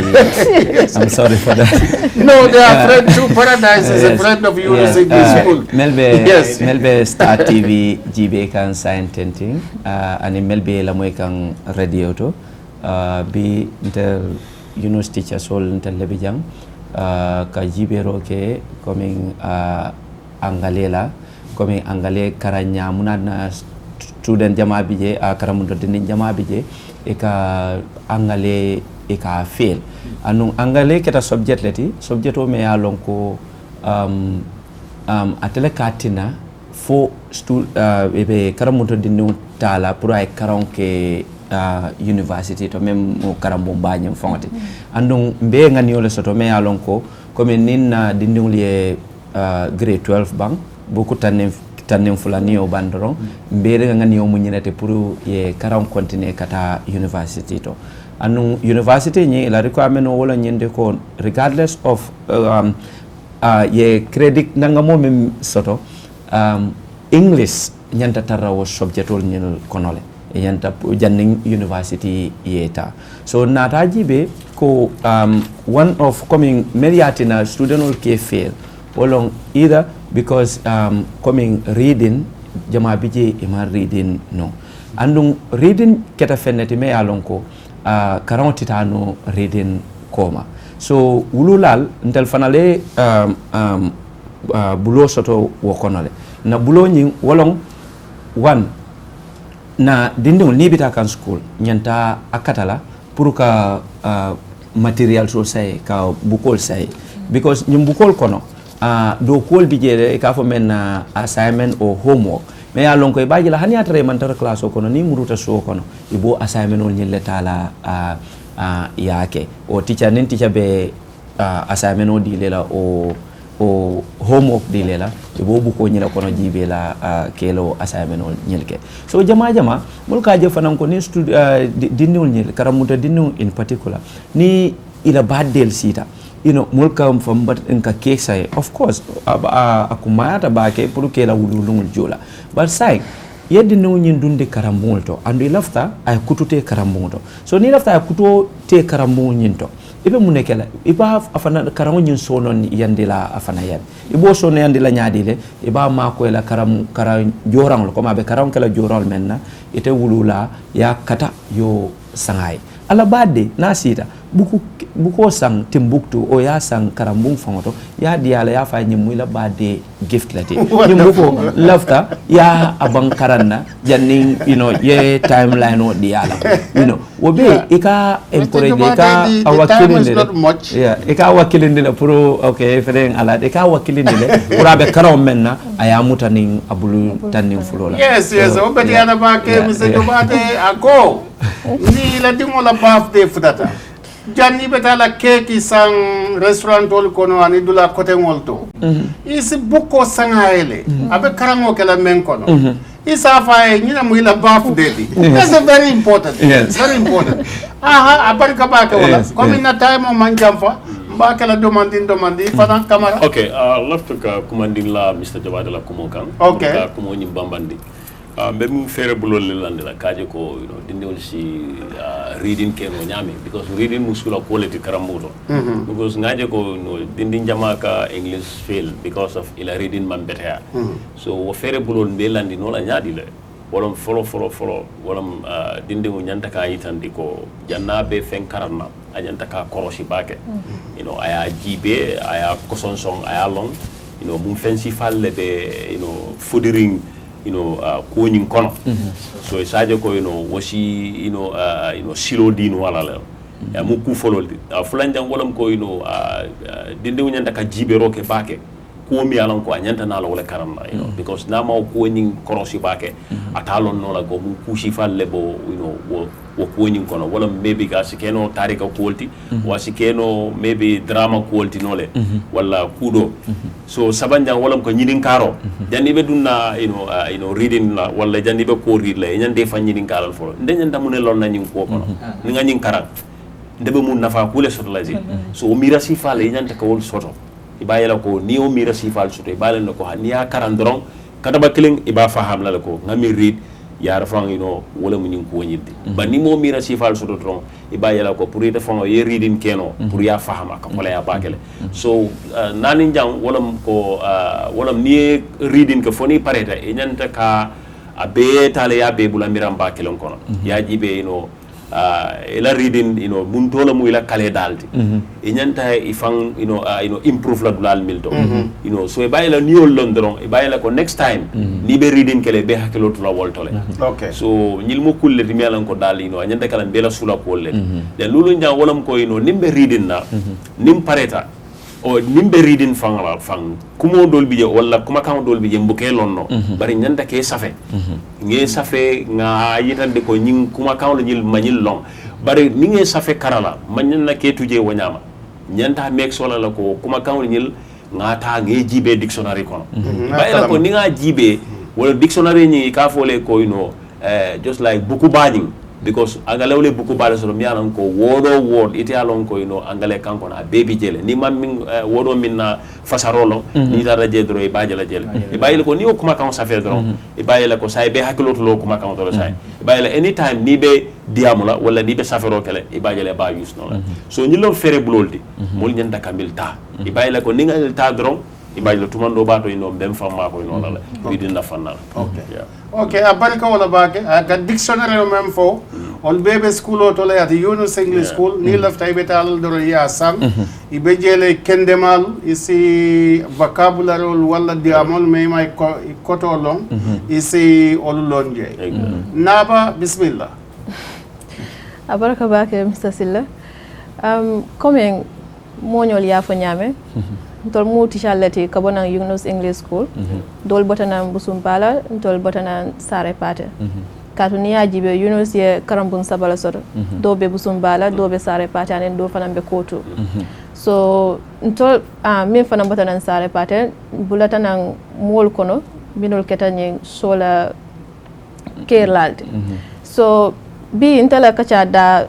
I'm sorry for that. No, they are friend too. Paradise is a friend of Yunus English School. Melbe Star TV GB kan sign tenting ani melbe la moy kan radio to bi inter Yunus teacher sol inter lebi jang ka GB roke coming angalela coming angale karanya munana student jama bije karamundo dinin jama bije e ka angale e ka fail anu angale keta subject leti subject o me ya lonko atele katina fo ebe karamundo dinu tala pour ay karonke university to même mo karambo bañam fonti andon mbe ngani ole soto me ya lonko comme ninna dinu lié grade 12 bang beaucoup tanem fulani o bandoron mbere ngani o munyinete pour ye karam continue kata university to anu university ni la requirement wala nyende ko regardless of ye credit nanga mo mem soto English nyanta tarawo subject ol nyel konole nyanta janning university yeta so nataji be ko one of coming mediatina student ol ke fail along either because coming reading jama bije ima reading no andung reading keta feneti me alonko karantitano reading koma so wululal ntel fanale bulo soto wokonole na bulo nyi wolong one na dinding nibita kan school nyanta akatala pour ka material so say ka bukol say because nyum bukol kono do kol bijere ka fo men assignment or homework me ya lon ko e baji la hani atre man tar class o kono ni muruta so kono ibo assignment on nyelle tala yake o teacher nin teacher be assignment o dilela o homework dilela ibo bu ko nyela kono jibe la kelo assignment o nyelke so jama mul ka je fanan ko ni dinul nyel karamuta dinu in particular ni ila baddel sita mulka from but in ka kesa of course akumata bake pour que la wululungul jola but sai yeddi no nyin dunde karambul to andu lafta ay kutute karambul to so ni lafta ay kuto te karambul nyin to ibe munekela iba afana karango nyin sonon yandila afana yan ibo sonon yandila nyaadile iba ma ko la karam jorang ko mabe karam kala jorol menna ite wulula ya kata yo sangai ala badde nasita buku sang Timbuktu o ya sang karambung fongoto ya diala ya fa nyimu la bade gift lati nyimu ko lafta ya abang karanna janning ye timeline o diala wobe ika encourage ka awakilinde ika wakilinde la pro okay feren ala ika wakilinde le urabe karom menna aya mutaning abulu taning fulola yes obedi ana ba ke Mr. Jobate ako ni la dingo la birthday futata janni betala keki sang restaurant ol kono ani dula kote ngolto isi buko sangaele abe karango kala men kono isa fa nyina muila birthday that's a very important very important abarika ba ke wala comme na time o manjamfa mbakela domandi fana Camara. Okay, left ka commanding la Mr. Jabade la kumo kan. Okay. Ka kumo ni bambandi. Be mu fere bulol le lande la kaje ko dindi wol si reading ke no nyame because reading musula quality karamuto. Because ngaje ko no dindi jama ka English fail because of ila reading man better. So wo fere bulol be landi no la nyadi le. Wolom follow wolom dindi mo nyanta ka yitandi ko janna be fen karanna anyanta ka korosi bake. Aya jibe aya kosonsong aya long mum fancy falle be fodering koñin kono so sadio ko wasi silo din wala la ya mu ku folol fulanjang wolam ko dinde nyanta ka jibe roke bake ko mi alan ko nyanta na la wala karam because na ma ko ñin korosi bake atalon no la ko mu kushi falle bo wo koñin kono wala maybe ga sikeno tarika quality wa sikeno maybe drama quality nole wala kudo so sabanjang wala ko ñidin karo jandi be dunna reading la wala jandi be ko read la ñande fa ñidin karal fo ndeñanta mu ne lon na ñing ko kono ni nga ñing karal ndebe mu nafa kule soto lazi so mira si fa le ñanta ko wol soto ibayela ko ni o mira si fa soto ibayela ko ni ya karan dron kada ba killing iba faham la ko ngami read yara fang wala mu ñing ko ñiddi ba ni mo mira si fal soto tron ibayela ko pour ite fang ye reading keno pour ya fahama ka kola ya bakele so nani jang wala ni reading ko foni pareta e nyanta ka abe tale ya be bula miram bakele kono ya jibe ila reading mun tola mu ila kale dalti e nyanta ifang improve la dulal milto so e bayila niol londron e bayila ko next time ni be reading kele be hakelo to la woltole okay so nyil mo kulle mialan ko dal nyanta kala bela sula kolle de lulu nja wolam ko nimbe reading na nim pareta o nimbe reading fang kumo dol bije wala kuma kan dol bije mbuke lonno bari nyanta ke safe nge safe nga yitande ko nying kuma kan nyil manyil long bari ni nge safe karala manna ke tuje wonyama nyanta mek sola la ko kuma kan nyil nga ta nge jibe dictionary kono bayila ko ni nga jibe wala dictionary ni ka fole ko just like buku baning because angale wole buku bale so mi alan ko word ite alon ko angale kanko na baby jele ni man min wodo min na fasarolo ni dara je dro e bajela jele e bayile ko ni o kuma kan sa fe dro e bayile ko say be hakilo to lo kuma kan to say e bayile anytime ni be diamula wala ni be safero kele e bajele ba use no so ni lo fere buloldi mol nyanda kamilta e bayile ko ni ngal ta dro e bayile tumando bato bem famma ko la bidin na fanal okay abarika wala bake aga dictionary mem fo on bebe school o to la at Yunus English School ni lafta ibetal do ya sang ibe jele kendemal isi vocabulary wala diamol me may koto long isi olulonje naba bismillah abaraka bake Mr. Silla coming moñol ya fo ñame tol mu tichalati kabona Yunus English School dol botana busumbala tol botana sare pate katu ni ajibe Yunus ye karambun sabala soto do be busumbala do be sare pate anen do fanambe kotu so tol min fanam botana sare pate bulata nan mol kono binol ketanye sola kerlalde so bi intala kacha da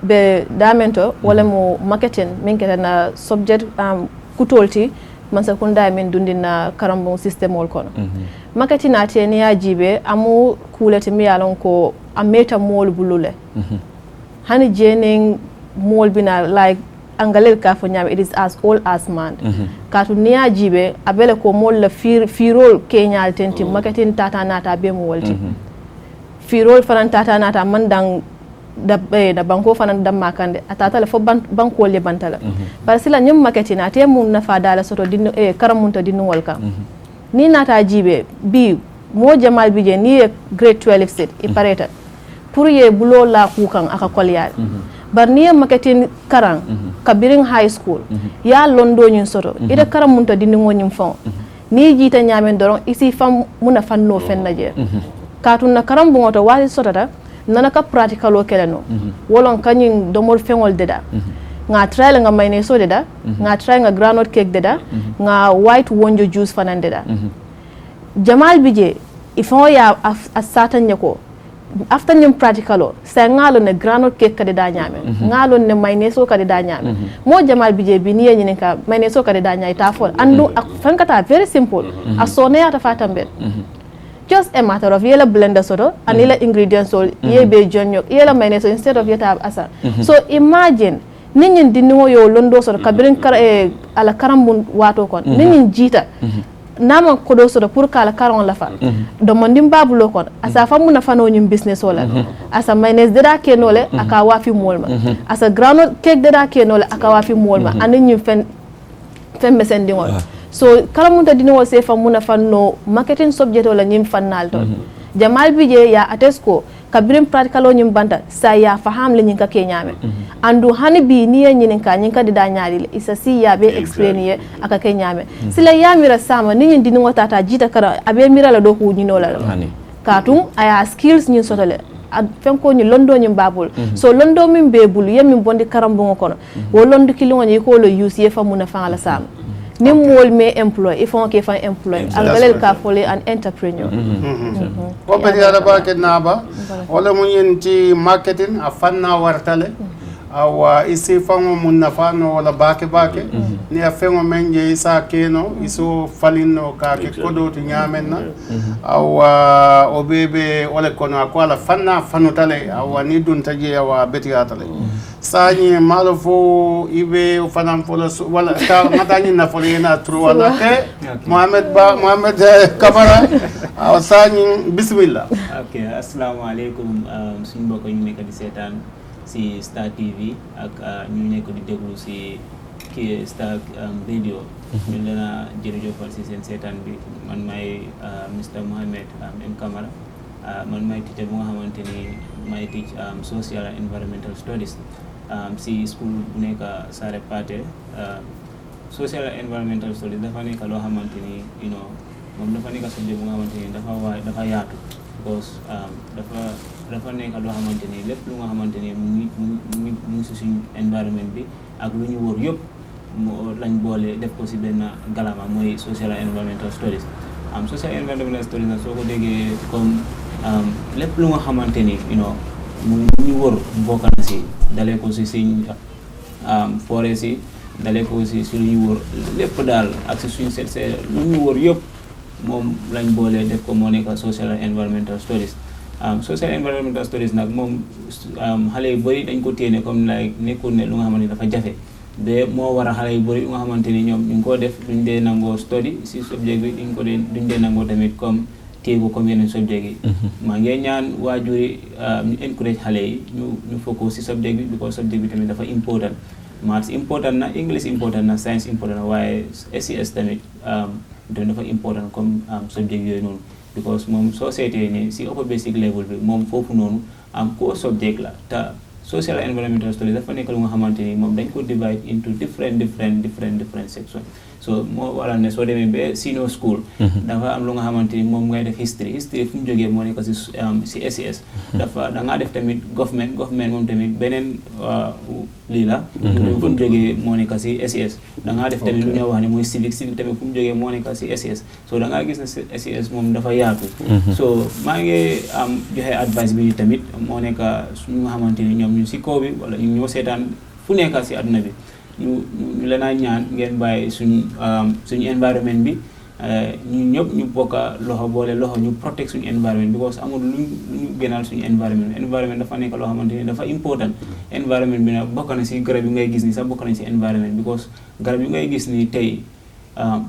be damento wala mo marketing min ketana subject kutolti mansa kunda min dundina karambon system wol kono makati na te ni ajibe amu kulete mi yalon ko ameta mol bulule hani jening mol bina like angalel ka fo nyam it is as old as man katu ni ajibe abele ko mol la firol kenyal tenti makati tata nata be mo wolti firol fanan tata nata man dang da banko fanan damma kande atata la fo banko le bantala par sila nyum maketi na te mun na fa dala soto dinno karamunta dinno wolka ni nata jibe bi mo jamal bije ni grade 12 set e pareta pour ye bulo la kukan aka kolyal bar ni maketi karang kabiring high school ya londo nyun soto ida karamunta dinno nyum fon ni jita nyamen doron isi fam muna fanno fenna je katun na karambu ngoto wali sotata nana ka practical o keleno wolon kanyin domol fengol deda nga try nga mayne so deda nga try nga granite cake deda nga white wonjo juice fanan deda jamal bije ifon ya asatan nyako after nyum practical o sa ngalo ne granule cake kadi da nyame ngalo ne mayonnaise kadi da nyame mo jamal bije bi ni nyini ka mayonnaise kadi da nyai ta fol andu fan kata very simple a sone ata fatambe just a matter of yela blender soto and yela ingredients so ye be jonyo yela mayonnaise instead of yeta asa so imagine ninyin dinno yo londo soto kabirin ala karambun wato kon ninyin jita nama kodo soto pour kala karon la fa do mondim babulo kon asa famu na fano nyum business wala asa mayonnaise deda kenole aka wafi molma asa granule cake deda kenole aka wafi molma anin nyum fen mesendi wol so kala munta dino wol se famu na fanno marketing subject wala nyim fannal to jamal bije ya atesco kabirim practical nyim banta sa ya faham le nyinka ke nyame andu hani bi ni nyinka nyinka dida nyaari isa si ya be explain ye aka ke nyame sila ya mira sama ni nyin dinu wata ta jita kara abe mira la do ko nyino la katum aya skills nyin sotale fenko ni londo nyim babul so londo min be bulu yemi bondi karambo kono wo londo kilongo ni ko lo use ye famuna fanga la sama ni mol me employ il faut que fa employ algalel ka fole an entrepreneur ko be yara ba ke naba wala mun yenti marketing a fanna wartale awa isi fango mun nafano wala bake ni a fengo menje isa keno iso falino ka ke kodo to nyamenna awa obebe wala kono akwala fanna fanutale awa ni dun taje awa beti atale sani malo fo ibe fanam fo wala ta matani na fo na tru wala ke Mohamed Kamara awa sani bismillah. Okay, assalamu alaikum suñu mbokk ñu nekk di seetaan si Star TV ak ñu nekk di déglu si kii Star radio ñu leen a jërëjëfal si seen seetaan bi man may Mr. Mohamed M. Kamara man may teacher bu nga xamante ni may teach social and environmental studies si school bu nekk Sare Paté social and environmental studies dafa nekk loo xamante ni you know moom dafa nekk subject bu nga xamante ni dafa yaatu because dafa nekk loo xamante ni lépp lu nga xamante ni mu ngi si suñu environnement bi ak lu ñu wër yëpp moo lañ boole def ko si benn galama mooy social and environmental studies social and environmental studies nag soo ko déggee comme lépp lu nga xamante ni you know mu ñu wër bokk na si dalee ko si suñ forêt si dalee ko si lu ñu wër lépp daal ak si suñu seet lu ñu wër yëpp moom lañ boole def ko moo nekk social and environmental studies social and environmental studies nag moom xale yu bëri dañ ko téene comme like nekkul ne lu nga xamante ni dafa jafe ba moo war a xale yu bëri lu nga xamante ni ñoom ñu ngi koo def duñ dee nangoo study si subject bi duñ dee nangoo tamit comme téegu comme yeneen subject yi maa ngi ñaan waajur yi ñu encourage xale yi ñu focus si subject bi because subject bi tamit dafa important maths important na English important na science important na waaye SES tamit dafa important comme subject yooyu noonu because moom soo seetee ni si upper basic level bi moom foofu noonu core subject la te social and environmental studies dafa nekk lu nga xamante ni moom dañ ko divide into different sections so moo waral ne soo demee ba senior school dafa am lu nga xamante ni moom ngay def history fu mu jógee moo nekk si SES dafa da ngaa def tamit government moom tamit beneen lii la fu mu jógee moo nekk si SES da ngaa def tamit lu ñuy wax ne mooy civic tamit fu mu jógee moo nekk si SES so da ngaa gis ne SES moom dafa yaatu so maa ngi joxe advice bi tamit moo nekk ñu nga xamante ni ñoom ñu si kaw bi wala ñu ñoo seetaan fu nekk si àdduna bi ñu leen a ñaan ngeen bàyyi suñu environnement bi ñu ñëpp ñu bokka loxo boole loxo ñu protect suñu environment because amul lu ñu gënal suñu environment dafa nekk loo xamante ni dafa important environment bi nag bokk na si garab yi ngay gis ni sax bokk na si environnement because garab yi ngay gis ni tey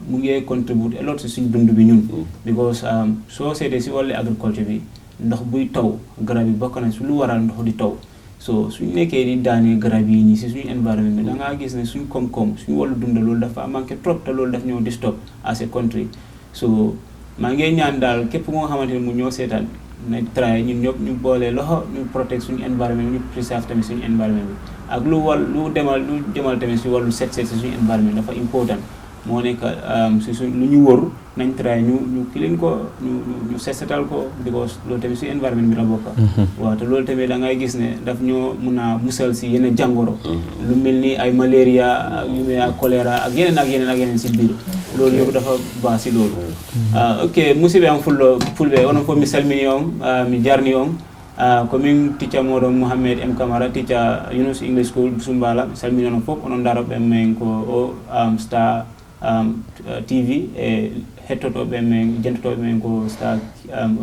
mu ngi contribute a lot si suñu dund bi ñun because soo seetee si wàllu agriculture bi ndox buy taw garab yi bokk na si lu waral ndox di taw so suñu nekkee di daanee garab yi nii si suñu environnement bi da ngaa gis ne suñu koom-koom suñu wàllu dund loolu dafa manqué trop te loolu daf ñoo disturb as a country so maa ngi ñaan daal képp ku nga xamante ne mu ñoo seetaan na try ñun ñëpp ñu boole loxo ñu protect suñu environnement ñu preserve tamit suñu environnement bi ak lu jëmal tamit si wàllu set si suñu environnement dafa important moo nekk si suñ lu ñu wër nañ try ñu clean ko ñu setal ko because loolu tamit si environnement bi la bokk waaw te loolu tamit da ngay gis ne daf ñoo mun a musal si yeneen jàngoro lu mel ni ay malaria yu mel ak choléra ak yeneen si biir loolu yëpp dafa baax si loolu ok musidɓe am fulɓe onon fof mi salmini on mi jarni on Coming teacher Modo Mohammed M. Kamara, teacher Yunus English School, Sumbala, Salmino Fop, on Darab M. Ko Star TV, head to M. Gentle M. Star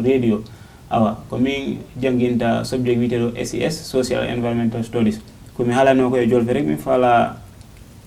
Radio. Our coming Janginta subject video SES, Social Environmental Studies. Kumi hala no ko jol ferek mi fala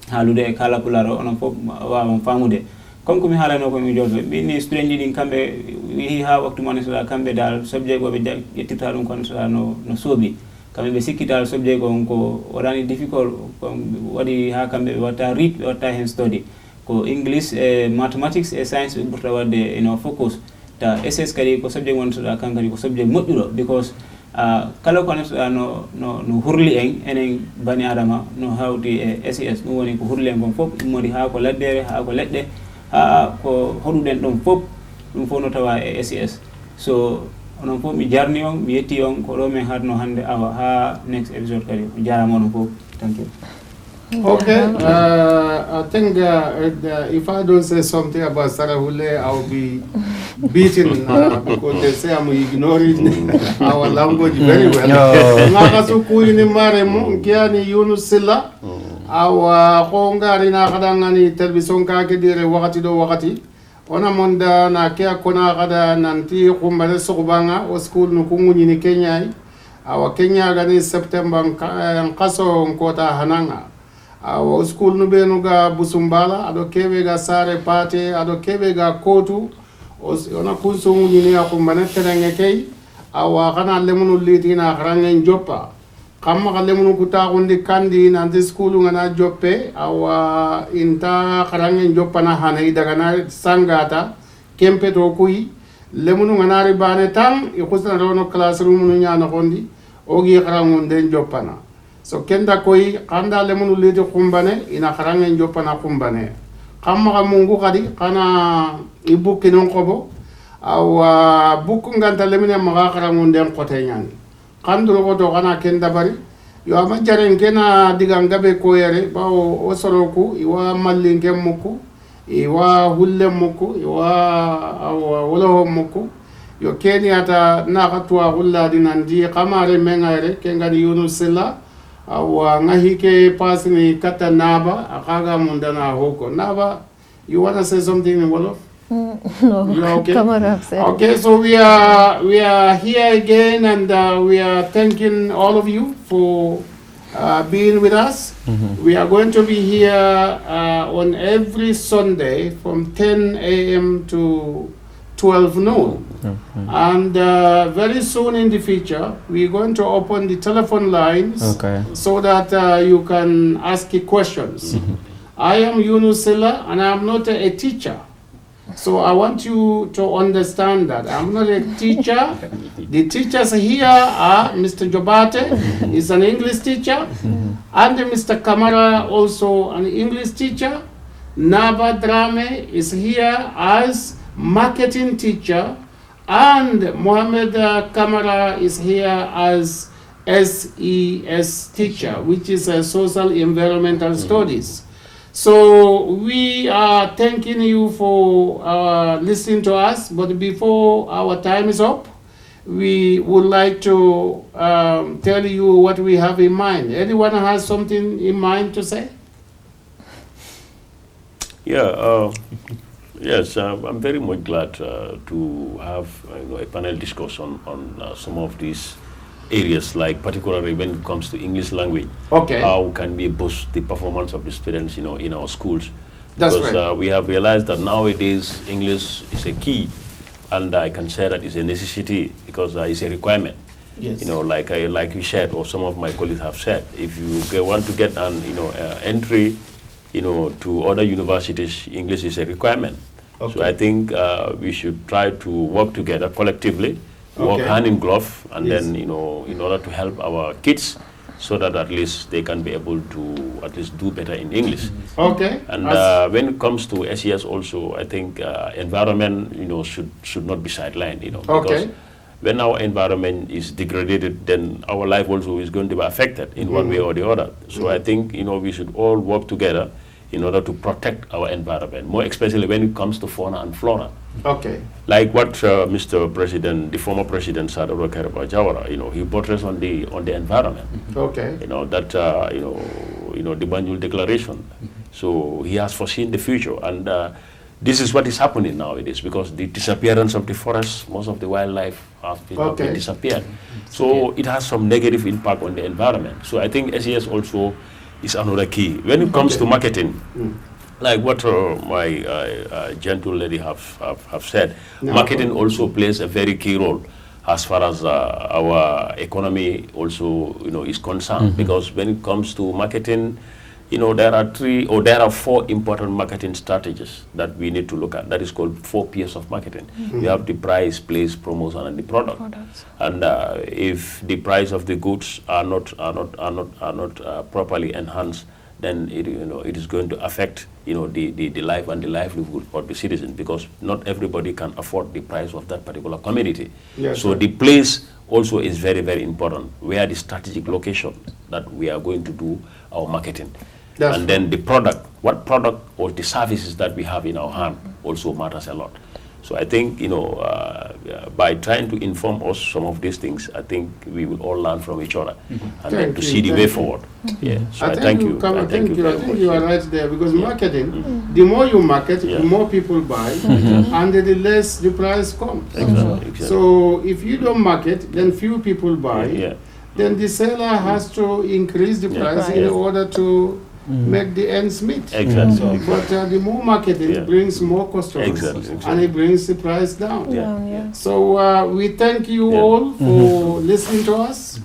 halude kala pularo on fop wa famude. Comme kumi hala no ko mi jol be ni student leading kambe wi ha waktu man sala kambe dal subject go be yettita dum kon sala no sobi kambe be sikita subject go ko wadani difficult wadi ha kambe wata read wata hen study ko English mathematics science burta wade focus ta SS kadi ko subject won sala kankari ko subject moddudo because kala ko no hurli enen bani adama no hawti SES dum woni ko hurli en gon fop modi ha ko laddere ha ko ledde ha ko hoduden dum fop dum fo no tawa SES so onon fop mi jarni on mi yetti on ko do men hadno hande awa ha next episode kadi jarama on fop thank you. Okay, I think if I don't say something about Sarahule, I'll be beaten because they say I'm ignoring our language very well. Ngakasuku ini maremu kiani Yunus sila awa kongari na kadangani television kake dire wakati do wakati ona monda na kia kona kada nanti kumbale sokubanga o school nukungu nyini Kenya awa Kenya gani September nkaso nkota hananga awa school nubenu ga Busumbala ado kebe ga sare pate ado kebe ga kotu ona kunsungu nyini ya kumbane terenge kei awa kana lemunu liti na karange njopa kama kalemunu kutakundi kandi nanti skulu ngana joppe awa inta karange njopa na hana idagana sangata kempe to kui lemunu ngana ribane tam ikusna rono classroom nu nyana kondi ogi karangunde njopana so kenda koi kanda lemunu liti kumbane ina karange njopana kumbane kama mungu kadi kana ibuki nonkobo awa buku nganta lemine maga karangunde nkote nyani kanduro ko to kana kenda bari yo ama jaren kena diganga be ko yere bawo o soroku iwa mallinge muku iwa hulle muku iwa awa wolo muku yo keni ata na katwa hulla dinandi kamare mengare kengani Yunus sila awa ngahike pasni kata naba akaga mundana hoko naba. You want to say something in Wolof? No. You okay? Come on, upset. Okay, so we are here again, and we are thanking all of you for being with us. We are going to be here on every Sunday from 10 a.m. to 12 noon. And very soon in the future, we're going to open the telephone lines so that you can ask questions. I am Yunus Silla, and I am not a teacher. So I want you to understand that I'm not a teacher. The teachers here are Mr. Jobate, is an English teacher, and Mr. Kamara, also an English teacher. Naba Drame is here as marketing teacher, and Mohammed Kamara is here as SES teacher, which is a social environmental studies. So we are thanking you for listening to us, but before our time is up, we would like to tell you what we have in mind. Anyone has something in mind to say? Yeah, yes, I'm very much glad to have a panel discussion on some of these areas, like particularly when it comes to English language. Okay. How can we boost the performance of the students, in our schools? That's because right. We have realized that nowadays English is a key, and I can say that it's a necessity because it's a requirement. Yes. Like you said, or some of my colleagues have said, if you want to get an entry, to other universities, English is a requirement. Okay. So I think we should try to work together collectively. Work hand in glove, and Yes. then, in order to help our kids so that at least they can be able to at least do better in English. Okay. And when it comes to SES also, I think environment, should not be sidelined, because when our environment is degraded, then our life also is going to be affected in one way or the other. So I think, we should all work together in order to protect our environment, more especially when it comes to fauna and flora. Okay. Like what Mr. President, the former President Sadoro Karaba Jawara, he buttressed on the environment. Okay. That the Banjul Declaration. So he has foreseen the future, and this is what is happening nowadays because the disappearance of the forest, most of the wildlife have been disappeared. So it has some negative impact on the environment. So I think SES also is another key when it comes to marketing. Like what my gentle lady have said, marketing also plays a very key role as far as our economy also is concerned. Because when it comes to marketing, there are 4 important marketing strategies that we need to look at. That is called 4 P's of marketing. We have the price, place, promotion, and the product. And if the price of the goods are not properly enhanced, then it is going to affect the life and the livelihood of the citizen, because not everybody can afford the price of that particular commodity. Yes, so the place also is very, very important, where the strategic location that we are going to do our marketing. And then the product, what product or the services that we have in our hand also matters a lot. So I think, by trying to inform us some of these things, I think we will all learn from each other and then to see the way forward. Yeah. So I thank you. I think you are right there, because marketing, the more you market, the more people buy, and the less the price comes. Exactly. So if you don't market, then few people buy. Then the seller has to increase the price in order to make the ends meet. Exactly. But the more marketing brings more customers, and it brings the price down. So we thank you all for listening to us.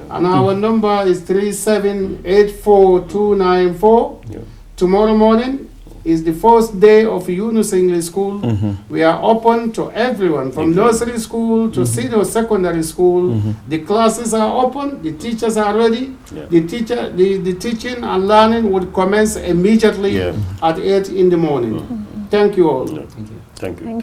And our number is 3784294. Tomorrow morning is the first day of Yunus English School. We are open to everyone from nursery school to senior secondary school. The classes are open, the teachers are ready. The teaching and learning would commence immediately at 8 in the morning. Thank you all. Thank you.